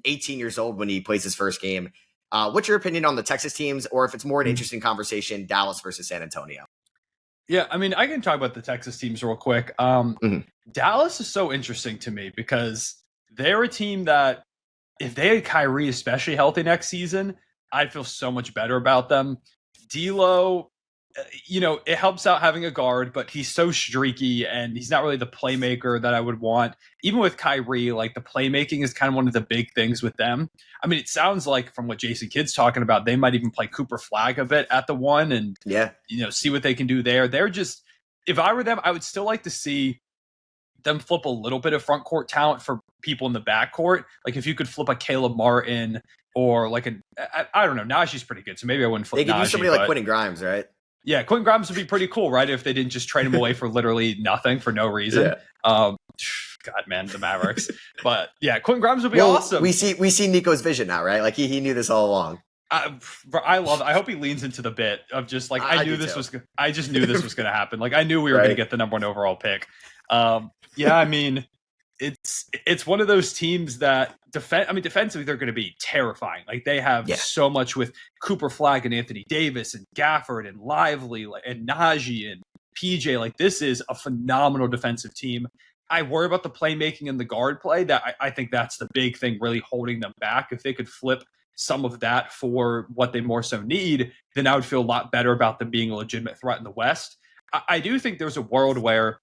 18 years old when he plays his first game. What's your opinion on the Texas teams? Or if it's more an interesting conversation, Dallas versus San Antonio? Yeah, I mean, I can talk about the Texas teams real quick. Dallas is so interesting to me because they're a team that, if they had Kyrie especially healthy next season, I'd feel so much better about them. D'Lo, it helps out having a guard, but he's so streaky and he's not really the playmaker that I would want. Even with Kyrie, like, the playmaking is kind of one of the big things with them. I mean, it sounds like from what Jason Kidd's talking about, they might even play Cooper Flagg a bit at the 1 and see what they can do there. They're just, if I were them, I would still like to see them flip a little bit of front court talent for people in the back court. Like if you could flip a Caleb Martin or like I don't know, Najee's pretty good, so maybe I wouldn't flip Najee. They could use somebody like Quentin Grimes, right? Yeah, Quentin Grimes would be pretty cool, right? If they didn't just trade him away for literally nothing for no reason. Yeah. God, man, the Mavericks. But yeah, Quentin Grimes would be awesome. We see Nico's vision now, right? Like he knew this all along. I love it. I hope he leans into the bit of just like, I just knew this was going to happen. Like I knew we were going to get the number 1 overall pick. Yeah, I mean, it's one of those teams that defensively they're going to be terrifying. Like they have so much with Cooper Flagg and Anthony Davis and Gafford and Lively and Najee and PJ. Like this is a phenomenal defensive team. I worry about the playmaking and the guard play. That I think that's the big thing really holding them back. If they could flip some of that for what they more so need, then I would feel a lot better about them being a legitimate threat in the West. I do think there's a world where,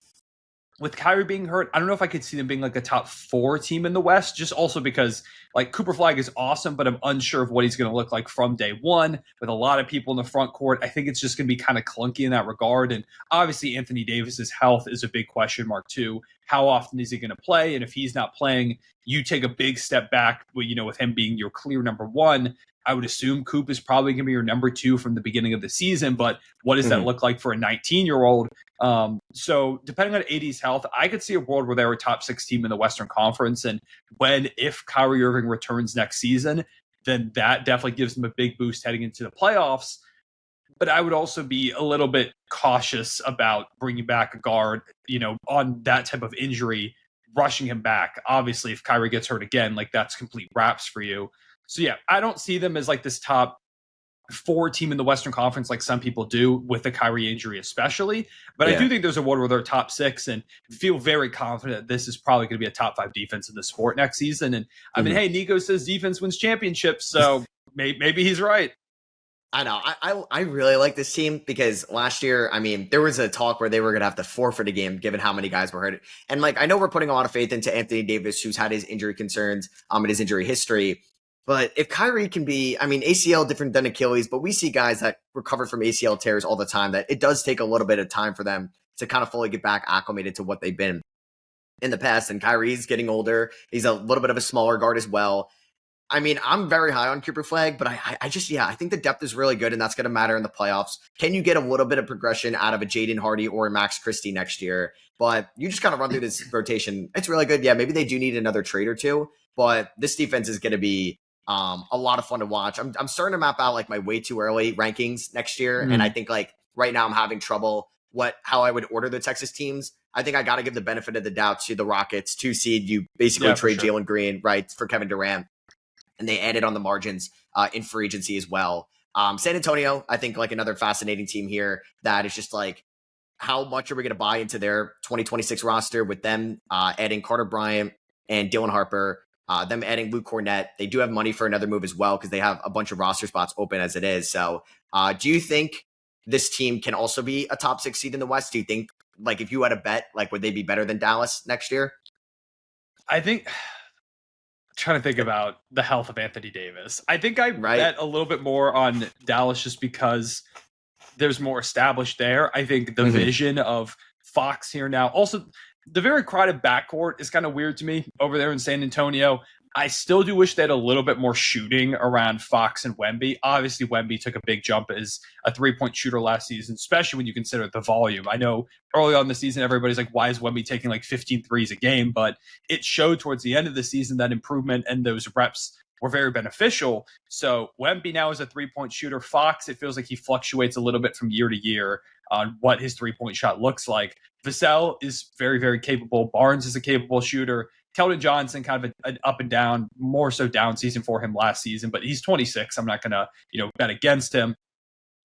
with Kyrie being hurt, I don't know if I could see them being like a top 4 team in the West, just also because like Cooper Flagg is awesome, but I'm unsure of what he's going to look like from day one with a lot of people in the front court. I think it's just going to be kind of clunky in that regard. And obviously Anthony Davis's health is a big question mark too. How often is he going to play? And if he's not playing, you take a big step back, with him being your clear number 1. I would assume Coop is probably going to be your number 2 from the beginning of the season, but what does that look like for a 19-year-old? So depending on AD's health, I could see a world where they're a top 6 team in the Western Conference. And if Kyrie Irving returns next season, then that definitely gives them a big boost heading into the playoffs. But I would also be a little bit cautious about bringing back a guard, on that type of injury rushing him back. Obviously, if Kyrie gets hurt again, like that's complete wraps for you. So yeah, I don't see them as like this top 4 team in the Western Conference like some people do with the Kyrie injury especially. But I do think there's a world where they're top 6 and feel very confident this is probably going to be a top 5 defense in the sport next season. And I mean, hey, Nico says defense wins championships, so maybe he's right. I know. I really like this team because last year, I mean, there was a talk where they were going to have to forfeit a game given how many guys were hurt. And like, I know we're putting a lot of faith into Anthony Davis, who's had his injury concerns and his injury history. But if Kyrie can be, I mean, ACL different than Achilles, but we see guys that recover from ACL tears all the time, that it does take a little bit of time for them to kind of fully get back acclimated to what they've been in the past. And Kyrie's getting older. He's a little bit of a smaller guard as well. I mean, I'm very high on Cooper Flag, but I think the depth is really good, and that's going to matter in the playoffs. Can you get a little bit of progression out of a Jaden Hardy or a Max Christie next year? But you just kind of run through this rotation. It's really good. Yeah, maybe they do need another trade or two, but this defense is going to be a lot of fun to watch. I'm starting to map out like my way too early rankings next year, and I think like right now I'm having trouble how I would order the Texas teams. I think I got to give the benefit of the doubt to the Rockets, 2 seed. You basically trade Jalen Green, right, for Kevin Durant. And they added on the margins in free agency as well. San Antonio, I think like another fascinating team here that is just like, how much are we going to buy into their 2026 roster with them adding Carter Bryant and Dylan Harper, them adding Luke Cornett. They do have money for another move as well because they have a bunch of roster spots open as it is. So do you think this team can also be a top 6 seed in the West? Do you think, like, if you had a bet, like, would they be better than Dallas next year? I think... trying to think about the health of Anthony Davis. I think I bet a little bit more on Dallas just because there's more established there. I think the vision of Fox here now. Also, the very crowded backcourt is kind of weird to me over there in San Antonio. I still do wish they had a little bit more shooting around Fox and Wemby. Obviously, Wemby took a big jump as a 3-point shooter last season, especially when you consider the volume. I know early on in the season, everybody's like, why is Wemby taking like 15 threes a game? But it showed towards the end of the season that improvement and those reps were very beneficial. So Wemby now is a 3-point shooter. Fox, it feels like he fluctuates a little bit from year to year on what his 3-point shot looks like. Vassell is very, very capable. Barnes is a capable shooter. Keldon Johnson, kind of an up and down, more so down season for him last season, but he's 26. I'm not going to, bet against him.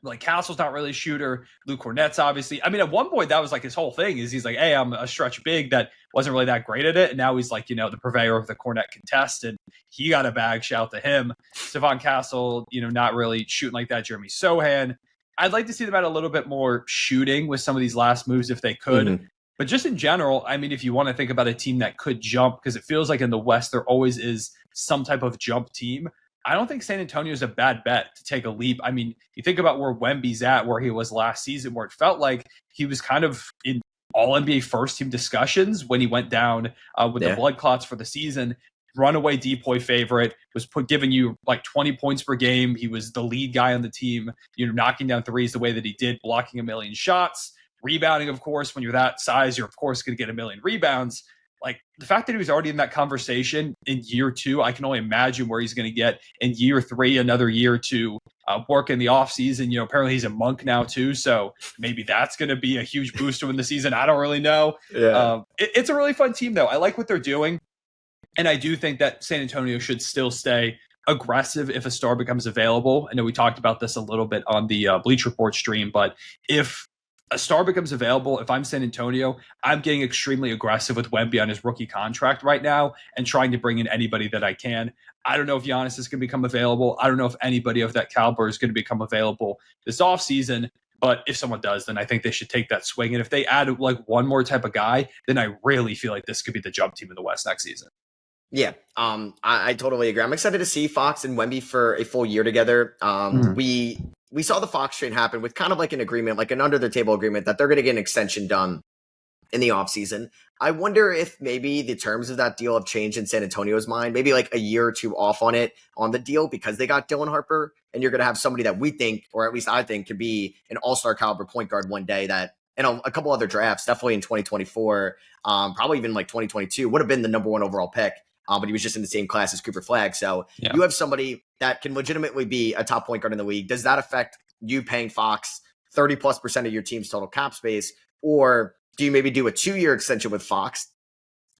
Like, Castle's not really a shooter. Luke Cornett's obviously. I mean, at one point, that was like his whole thing is he's like, hey, I'm a stretch big that wasn't really that great at it. And now he's like, the purveyor of the Cornett contest, and he got a bag. Shout to him. Stephon Castle, not really shooting like that. Jeremy Sohan. I'd like to see them add a little bit more shooting with some of these last moves if they could. But just in general, I mean, if you want to think about a team that could jump, because it feels like in the West, there always is some type of jump team. I don't think San Antonio is a bad bet to take a leap. I mean, you think about where Wemby's at, where he was last season, where it felt like he was kind of in all NBA first team discussions when he went down with the blood clots for the season. Runaway Depoy favorite, was giving you like 20 points per game. He was the lead guy on the team, knocking down threes the way that he did, blocking a million shots. Rebounding, of course, when you're that size, you're of course going to get a million rebounds. Like, the fact that he was already in that conversation in year 2, I can only imagine where he's going to get in year 3, another year to work in the offseason. Apparently he's a monk now too, so maybe that's going to be a huge booster in the season. I don't really know. It's a really fun team, though. I like what they're doing, and I do think that San Antonio should still stay aggressive if a star becomes available. I know we talked about this a little bit on the Bleach Report stream, but if a star becomes available, if I'm San Antonio, I'm getting extremely aggressive with Wemby on his rookie contract right now and trying to bring in anybody that I can. I don't know if Giannis is going to become available. I don't know if anybody of that caliber is going to become available this offseason. But if someone does, then I think they should take that swing. And if they add like one more type of guy, then I really feel like this could be the jump team in the West next season. Yeah, I totally agree. I'm excited to see Fox and Wemby for a full year together. We saw the Fox trade happen with kind of like an agreement, like an under the table agreement that they're going to get an extension done in the offseason. I wonder if maybe the terms of that deal have changed in San Antonio's mind, maybe like a year or two off on the deal because they got Dylan Harper, and you're going to have somebody that we think, or at least I think, could be an all-star caliber point guard one day that, a couple other drafts, definitely in 2024, probably even like 2022, would have been the number 1 overall pick. But he was just in the same class as Cooper Flag. So you have somebody that can legitimately be a top point guard in the league. Does that affect you paying Fox 30+% of your team's total cap space? Or do you maybe do a 2-year extension with Fox,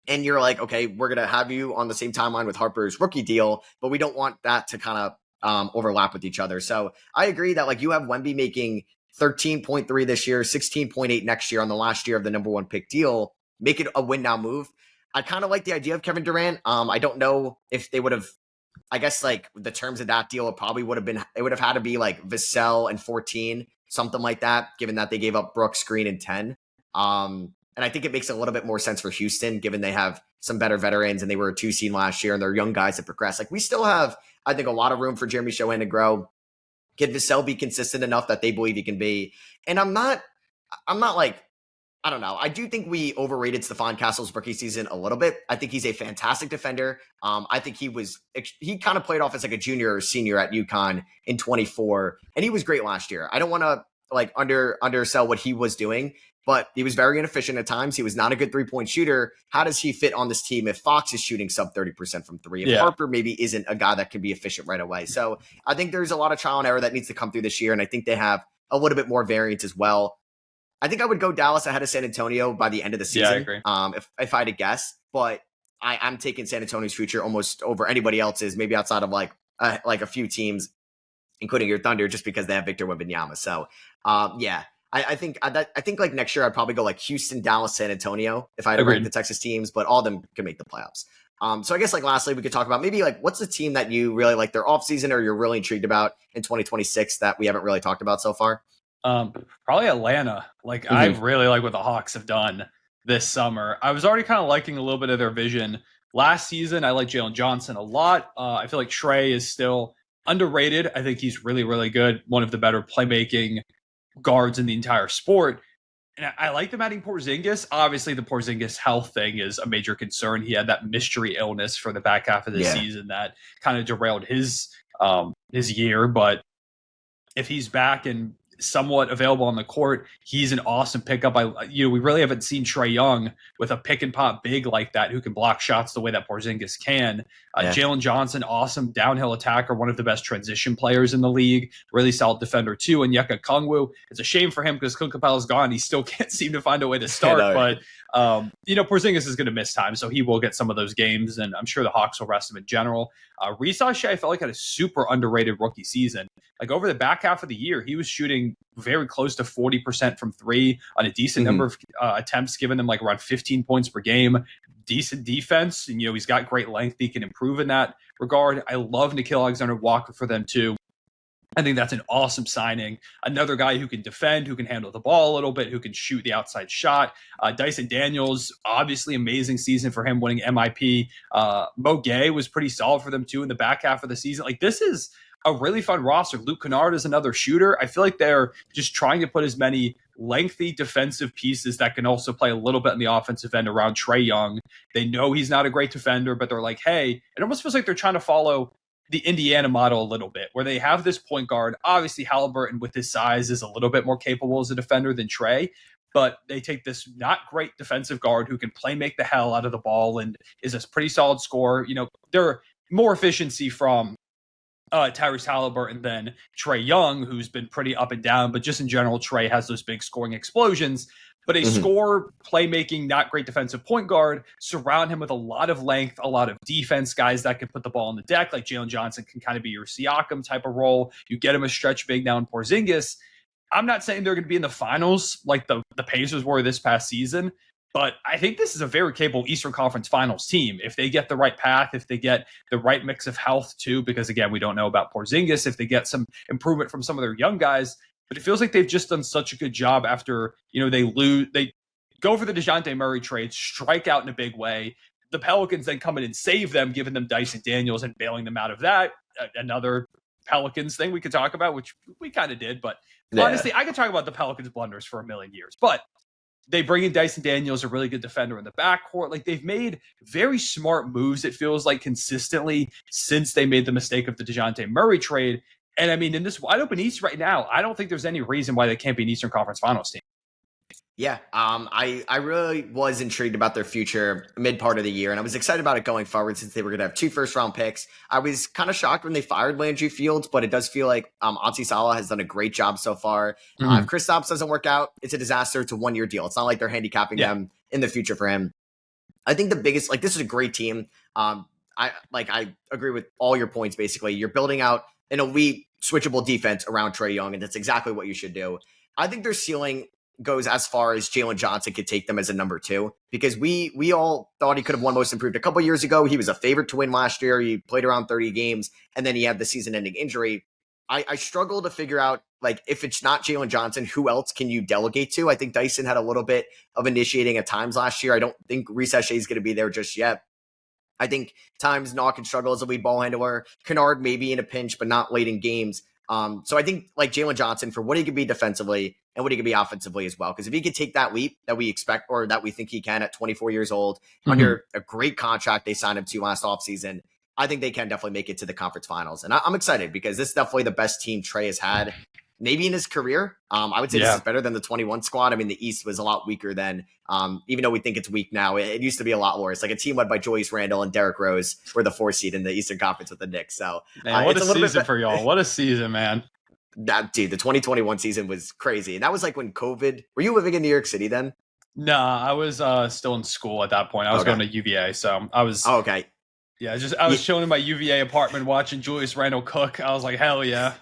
and you're like, okay, we're going to have you on the same timeline with Harper's rookie deal, but we don't want that to kind of overlap with each other. So I agree that like you have Wemby making 13.3 this year, 16.8 next year on the last year of the number one pick deal. Make it a win now move. I kind of like the idea of Kevin Durant. I don't know if they would have, I guess like the terms of that deal, it would have had to be like Vassell and 14, something like that, given that they gave up Brooks, Green, and 10. And I think it makes a little bit more sense for Houston, given they have some better veterans and they were a 2 seed last year and they're young guys that progress. Like we still have, I think, a lot of room for Jeremy Shohan to grow. Can Vassell be consistent enough that they believe he can be? And I'm not like, I don't know. I do think we overrated Stephon Castle's rookie season a little bit. I think he's a fantastic defender. I think he kind of played off as like a junior or senior at UConn in 24, and he was great last year. I don't want to like undersell what he was doing, but he was very inefficient at times. He was not a good 3-point shooter. How does he fit on this team if Fox is shooting sub 30% from three? If Harper maybe isn't a guy that can be efficient right away. So I think there's a lot of trial and error that needs to come through this year, and I think they have a little bit more variance as well. I think I would go Dallas ahead of San Antonio by the end of the season. Yeah, I agree. If I had to guess, but I'm taking San Antonio's future almost over anybody else's, maybe outside of like a few teams, including your Thunder, just because they have Victor Wembanyama. So yeah, I think like next year I'd probably go like Houston, Dallas, San Antonio if I had to rank the Texas teams, but all of them can make the playoffs. So I guess like lastly we could talk about maybe like what's the team that you really like their offseason or you're really intrigued about in 2026 that we haven't really talked about so far? Probably Atlanta. Like I really like what the Hawks have done this summer. I was already kind of liking a little bit of their vision last season. I like Jalen Johnson a lot. I feel like Trey is still underrated. I think he's really, really good. One of the better playmaking guards in the entire sport. And I like them adding Porzingis. Obviously, the Porzingis health thing is a major concern. He had that mystery illness for the back half of the season that kind of derailed his year. But if he's back and somewhat available on the court, he's an awesome pickup. We really haven't seen Trae Young with a pick and pop big like that who can block shots the way that Porzingis can. Jalen Johnson, awesome downhill attacker, one of the best transition players in the league, really solid defender too. And Yeka Kongwu, it's a shame for him because Clint Capela's gone. He still can't seem to find a way to start, but Porzingis is going to miss time, so he will get some of those games, and I'm sure the Hawks will rest him in general. Risa Shea, I felt like had a super underrated rookie season. Like over the back half of the year, he was shooting very close to 40% from three on a decent number of attempts, giving them like around 15 points per game. Decent defense, and he's got great length. He can improve in that regard. I love Nickeil Alexander-Walker for them too. I think that's an awesome signing. Another guy who can defend, who can handle the ball a little bit, who can shoot the outside shot. Dyson Daniels, obviously amazing season for him, winning MIP. Mo Gay was pretty solid for them too in the back half of the season. Like this is a really fun roster. Luke Kennard is another shooter. I feel like they're just trying to put as many lengthy defensive pieces that can also play a little bit in the offensive end around Trae Young. They know he's not a great defender, but they're like, hey, it almost feels like they're trying to follow the Indiana model a little bit, where they have this point guard. Obviously, Halliburton with his size is a little bit more capable as a defender than Trae, but they take this not great defensive guard who can play make the hell out of the ball and is a pretty solid scorer. They're more efficiency from Tyrese Halliburton than Trae Young, who's been pretty up and down, but just in general, Trae has those big scoring explosions. But a score, playmaking, not great defensive point guard, surround him with a lot of length, a lot of defense, guys that can put the ball on the deck, like Jalen Johnson can kind of be your Siakam type of role. You get him a stretch big now in Porzingis. I'm not saying they're going to be in the finals like the Pacers were this past season, but I think this is a very capable Eastern Conference Finals team. If they get the right path, if they get the right mix of health too, because again, we don't know about Porzingis, if they get some improvement from some of their young guys. But it feels like they've just done such a good job after, they go for the DeJounte Murray trade, strike out in a big way. The Pelicans then come in and save them, giving them Dyson Daniels and bailing them out of that. Another Pelicans thing we could talk about, which we kind of did. But honestly, I could talk about the Pelicans blunders for a million years. But they bring in Dyson Daniels, a really good defender in the backcourt. Like they've made very smart moves, it feels like, consistently since they made the mistake of the DeJounte Murray trade. And I mean, in this wide open East right now, I don't think there's any reason why they can't be an Eastern Conference Finals team. Yeah, I really was intrigued about their future mid part of the year, and I was excited about it going forward since they were going to have 2 first-round picks. I was kind of shocked when they fired Landry Fields, but it does feel like Ati Salah has done a great job so far. If Kristaps doesn't work out, it's a disaster. It's a 1-year deal. It's not like they're handicapping them in the future for him. I think the biggest, like, this is a great team. I agree with all your points. Basically, you're building out an elite switchable defense around Trae Young, and that's exactly what you should do. I think their ceiling goes as far as Jalen Johnson could take them as a number 2, because we all thought he could have won Most Improved a couple years ago. He was a favorite to win last year. He played around 30 games, and then he had the season-ending injury. I struggle to figure out, like, if it's not Jalen Johnson, who else can you delegate to? I think Dyson had a little bit of initiating at times last year. I don't think Reese Shea is going to be there just yet. I think times Knock can struggle as a lead ball handler. Kennard maybe in a pinch, but not late in games. So I think, like, Jalen Johnson, for what he could be defensively and what he could be offensively as well. Because if he could take that leap that we expect, or that we think he can at 24 years old, under a great contract they signed him to last offseason, I think they can definitely make it to the conference finals. And I'm excited, because this is definitely the best team Trae has had maybe in his career. I would say this is better than the 21 squad. I mean, the East was a lot weaker then, even though we think it's weak now. It used to be a lot worse. Like, a team led by Julius Randle and Derrick Rose were the 4 seed in the Eastern Conference with the Knicks. So, man, what a season for y'all. What a season, man. Dude, the 2021 season was crazy. And that was like when COVID, were you living in New York City then? No, I was still in school at that point. I was going to UVA. So I was. Oh, okay. Yeah, I was chilling in my UVA apartment watching Julius Randle cook. I was like, hell yeah.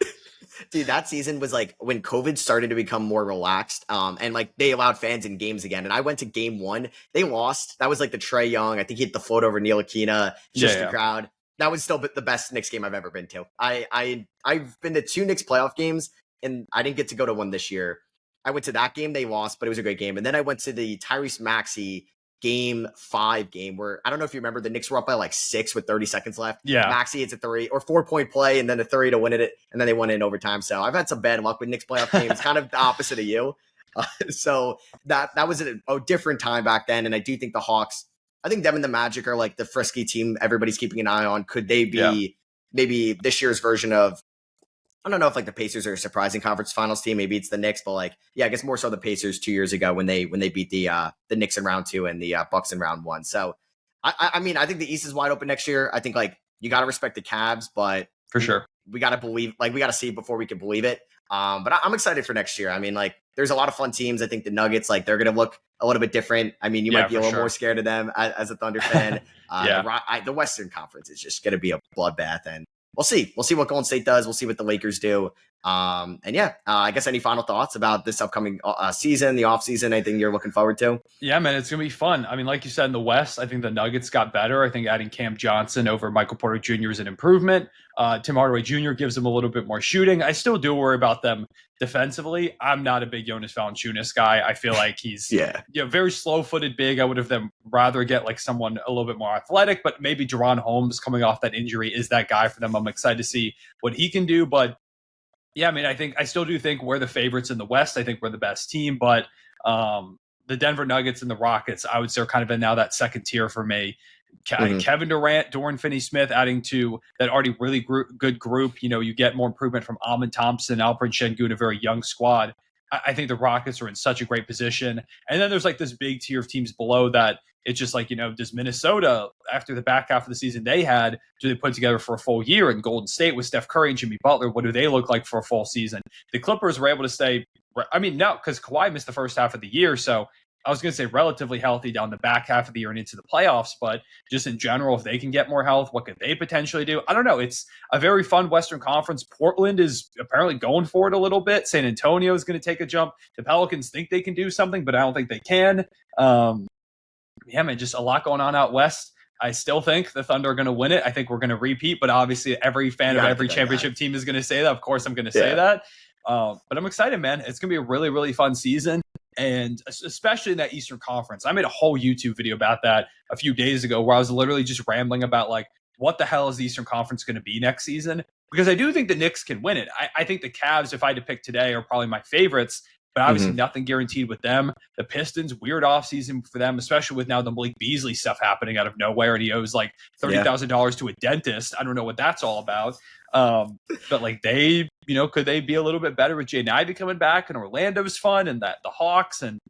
Dude, that season was like when COVID started to become more relaxed, and like they allowed fans in games again. And I went to game 1. They lost. That was like the Trae Young. I think he hit the float over Neil Aquina. The crowd. That was still the best Knicks game I've ever been to. I've been to 2 Knicks playoff games, and I didn't get to go to one this year. I went to that game. They lost, but it was a great game. And then I went to the Tyrese Maxey game 5 game, where I don't know if you remember, the Knicks were up by like 6 with 30 seconds left. Yeah. Maxey hits a 3 or 4-point play, and then a 3 to win it. And then they won it in overtime. So I've had some bad luck with Knicks playoff games, kind of the opposite of you. So that was a different time back then. And I do think the Hawks, I think them and the Magic are like the frisky team everybody's keeping an eye on. Could they be maybe this year's version of, I don't know if like the Pacers are a surprising conference finals team. Maybe it's the Knicks, but like, I guess more so the Pacers 2 years ago when they beat the Knicks in round 2 and the Bucks in round 1. So I mean, I think the East is wide open next year. I think like you got to respect the Cavs, but for sure we got to believe, like we got to see before we can believe it. But I'm excited for next year. I mean, like there's a lot of fun teams. I think the Nuggets, like they're going to look a little bit different. I mean, you might be a little more scared of them as a Thunder fan. The Western Conference is just going to be a bloodbath, and we'll see. We'll see what Golden State does. We'll see what the Lakers do. I guess any final thoughts about this upcoming season, the offseason, anything you're looking forward to? Yeah, man, it's going to be fun. I mean, like you said, in the West, I think the Nuggets got better. I think adding Cam Johnson over Michael Porter Jr. is an improvement. Tim Hardaway Jr. gives them a little bit more shooting. I still do worry about them defensively. I'm not a big Jonas Valanciunas guy. I feel like he's very slow-footed big. I would have them rather get like someone a little bit more athletic, but maybe Deron Holmes coming off that injury is that guy for them. I'm excited to see what he can do, but yeah, I mean, I still do think we're the favorites in the West. I think we're the best team, but the Denver Nuggets and the Rockets, I would say, are kind of in now that second tier for me. Kevin Durant, Dorian Finney-Smith, adding to that already really good group. You know, you get more improvement from Amin Thompson, Alperen Şengün, a very young squad. I think the Rockets are in such a great position. And then there's like this big tier of teams below that. It's just like, you know, does Minnesota, after the back half of the season they had, do they put together for a full year? And Golden State with Steph Curry and Jimmy Butler, what do they look like for a full season? The Clippers were able to stay, I mean, no, because Kawhi missed the first half of the year. So I was going to say relatively healthy down the back half of the year and into the playoffs. But just in general, if they can get more health, what could they potentially do? I don't know. It's a very fun Western Conference. Portland is apparently going for it a little bit. San Antonio is going to take a jump. The Pelicans think they can do something, but I don't think they can. Yeah, man, just a lot going on out West. I still think the Thunder are going to win it. I think we're going to repeat, but obviously every fan of every championship team is going to say that. Of course, I'm going to say that. But I'm excited, man. It's going to be a really, really fun season. And especially in that Eastern Conference. I made a whole YouTube video about that a few days ago where I was literally just rambling about like, what the hell is the Eastern Conference going to be next season? Because I do think the Knicks can win it. I think the Cavs, if I had to pick today, are probably my favorites. But obviously nothing guaranteed with them. The Pistons, weird offseason for them, especially with now the Malik Beasley stuff happening out of nowhere. And he owes like $30,000 to a dentist. I don't know what that's all about. But like they, you know, could they be a little bit better with Jaden Ivey coming back? And Orlando's fun, and that the Hawks. And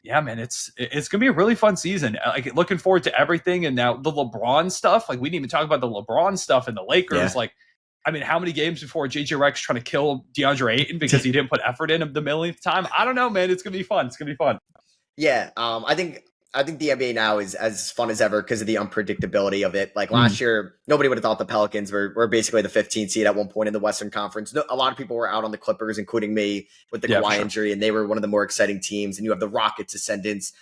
yeah, man, it's going to be a really fun season. Like looking forward to everything. And now the LeBron stuff, like we didn't even talk about the LeBron stuff and the Lakers. Like, I mean, how many games before JJ Redick's trying to kill DeAndre Ayton because he didn't put effort in the millionth time? I don't know, man. It's going to be fun. It's going to be fun. Yeah. I think I think the NBA now is as fun as ever because of the unpredictability of it. Like last year, nobody would have thought the Pelicans were basically the 15th seed at one point in the Western Conference. No, a lot of people were out on the Clippers, including me, with the Kawhi injury, and they were one of the more exciting teams. And you have the Rockets' ascendance.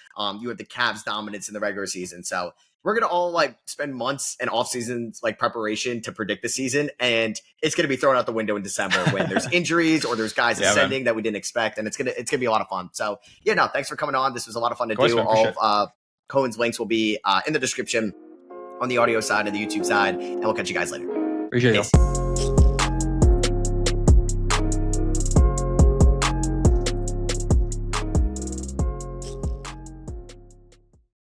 You have the Cavs' dominance in the regular season. So we're going to all like spend months and off seasons like preparation to predict the season. And it's going to be thrown out the window in December when there's injuries or there's guys ascending that we didn't expect. And it's going to be a lot of fun. So yeah, no, thanks for coming on. This was a lot of fun to do. Man, all of Cohen's links will be in the description on the audio side and the YouTube side. And we'll catch you guys later. Appreciate it.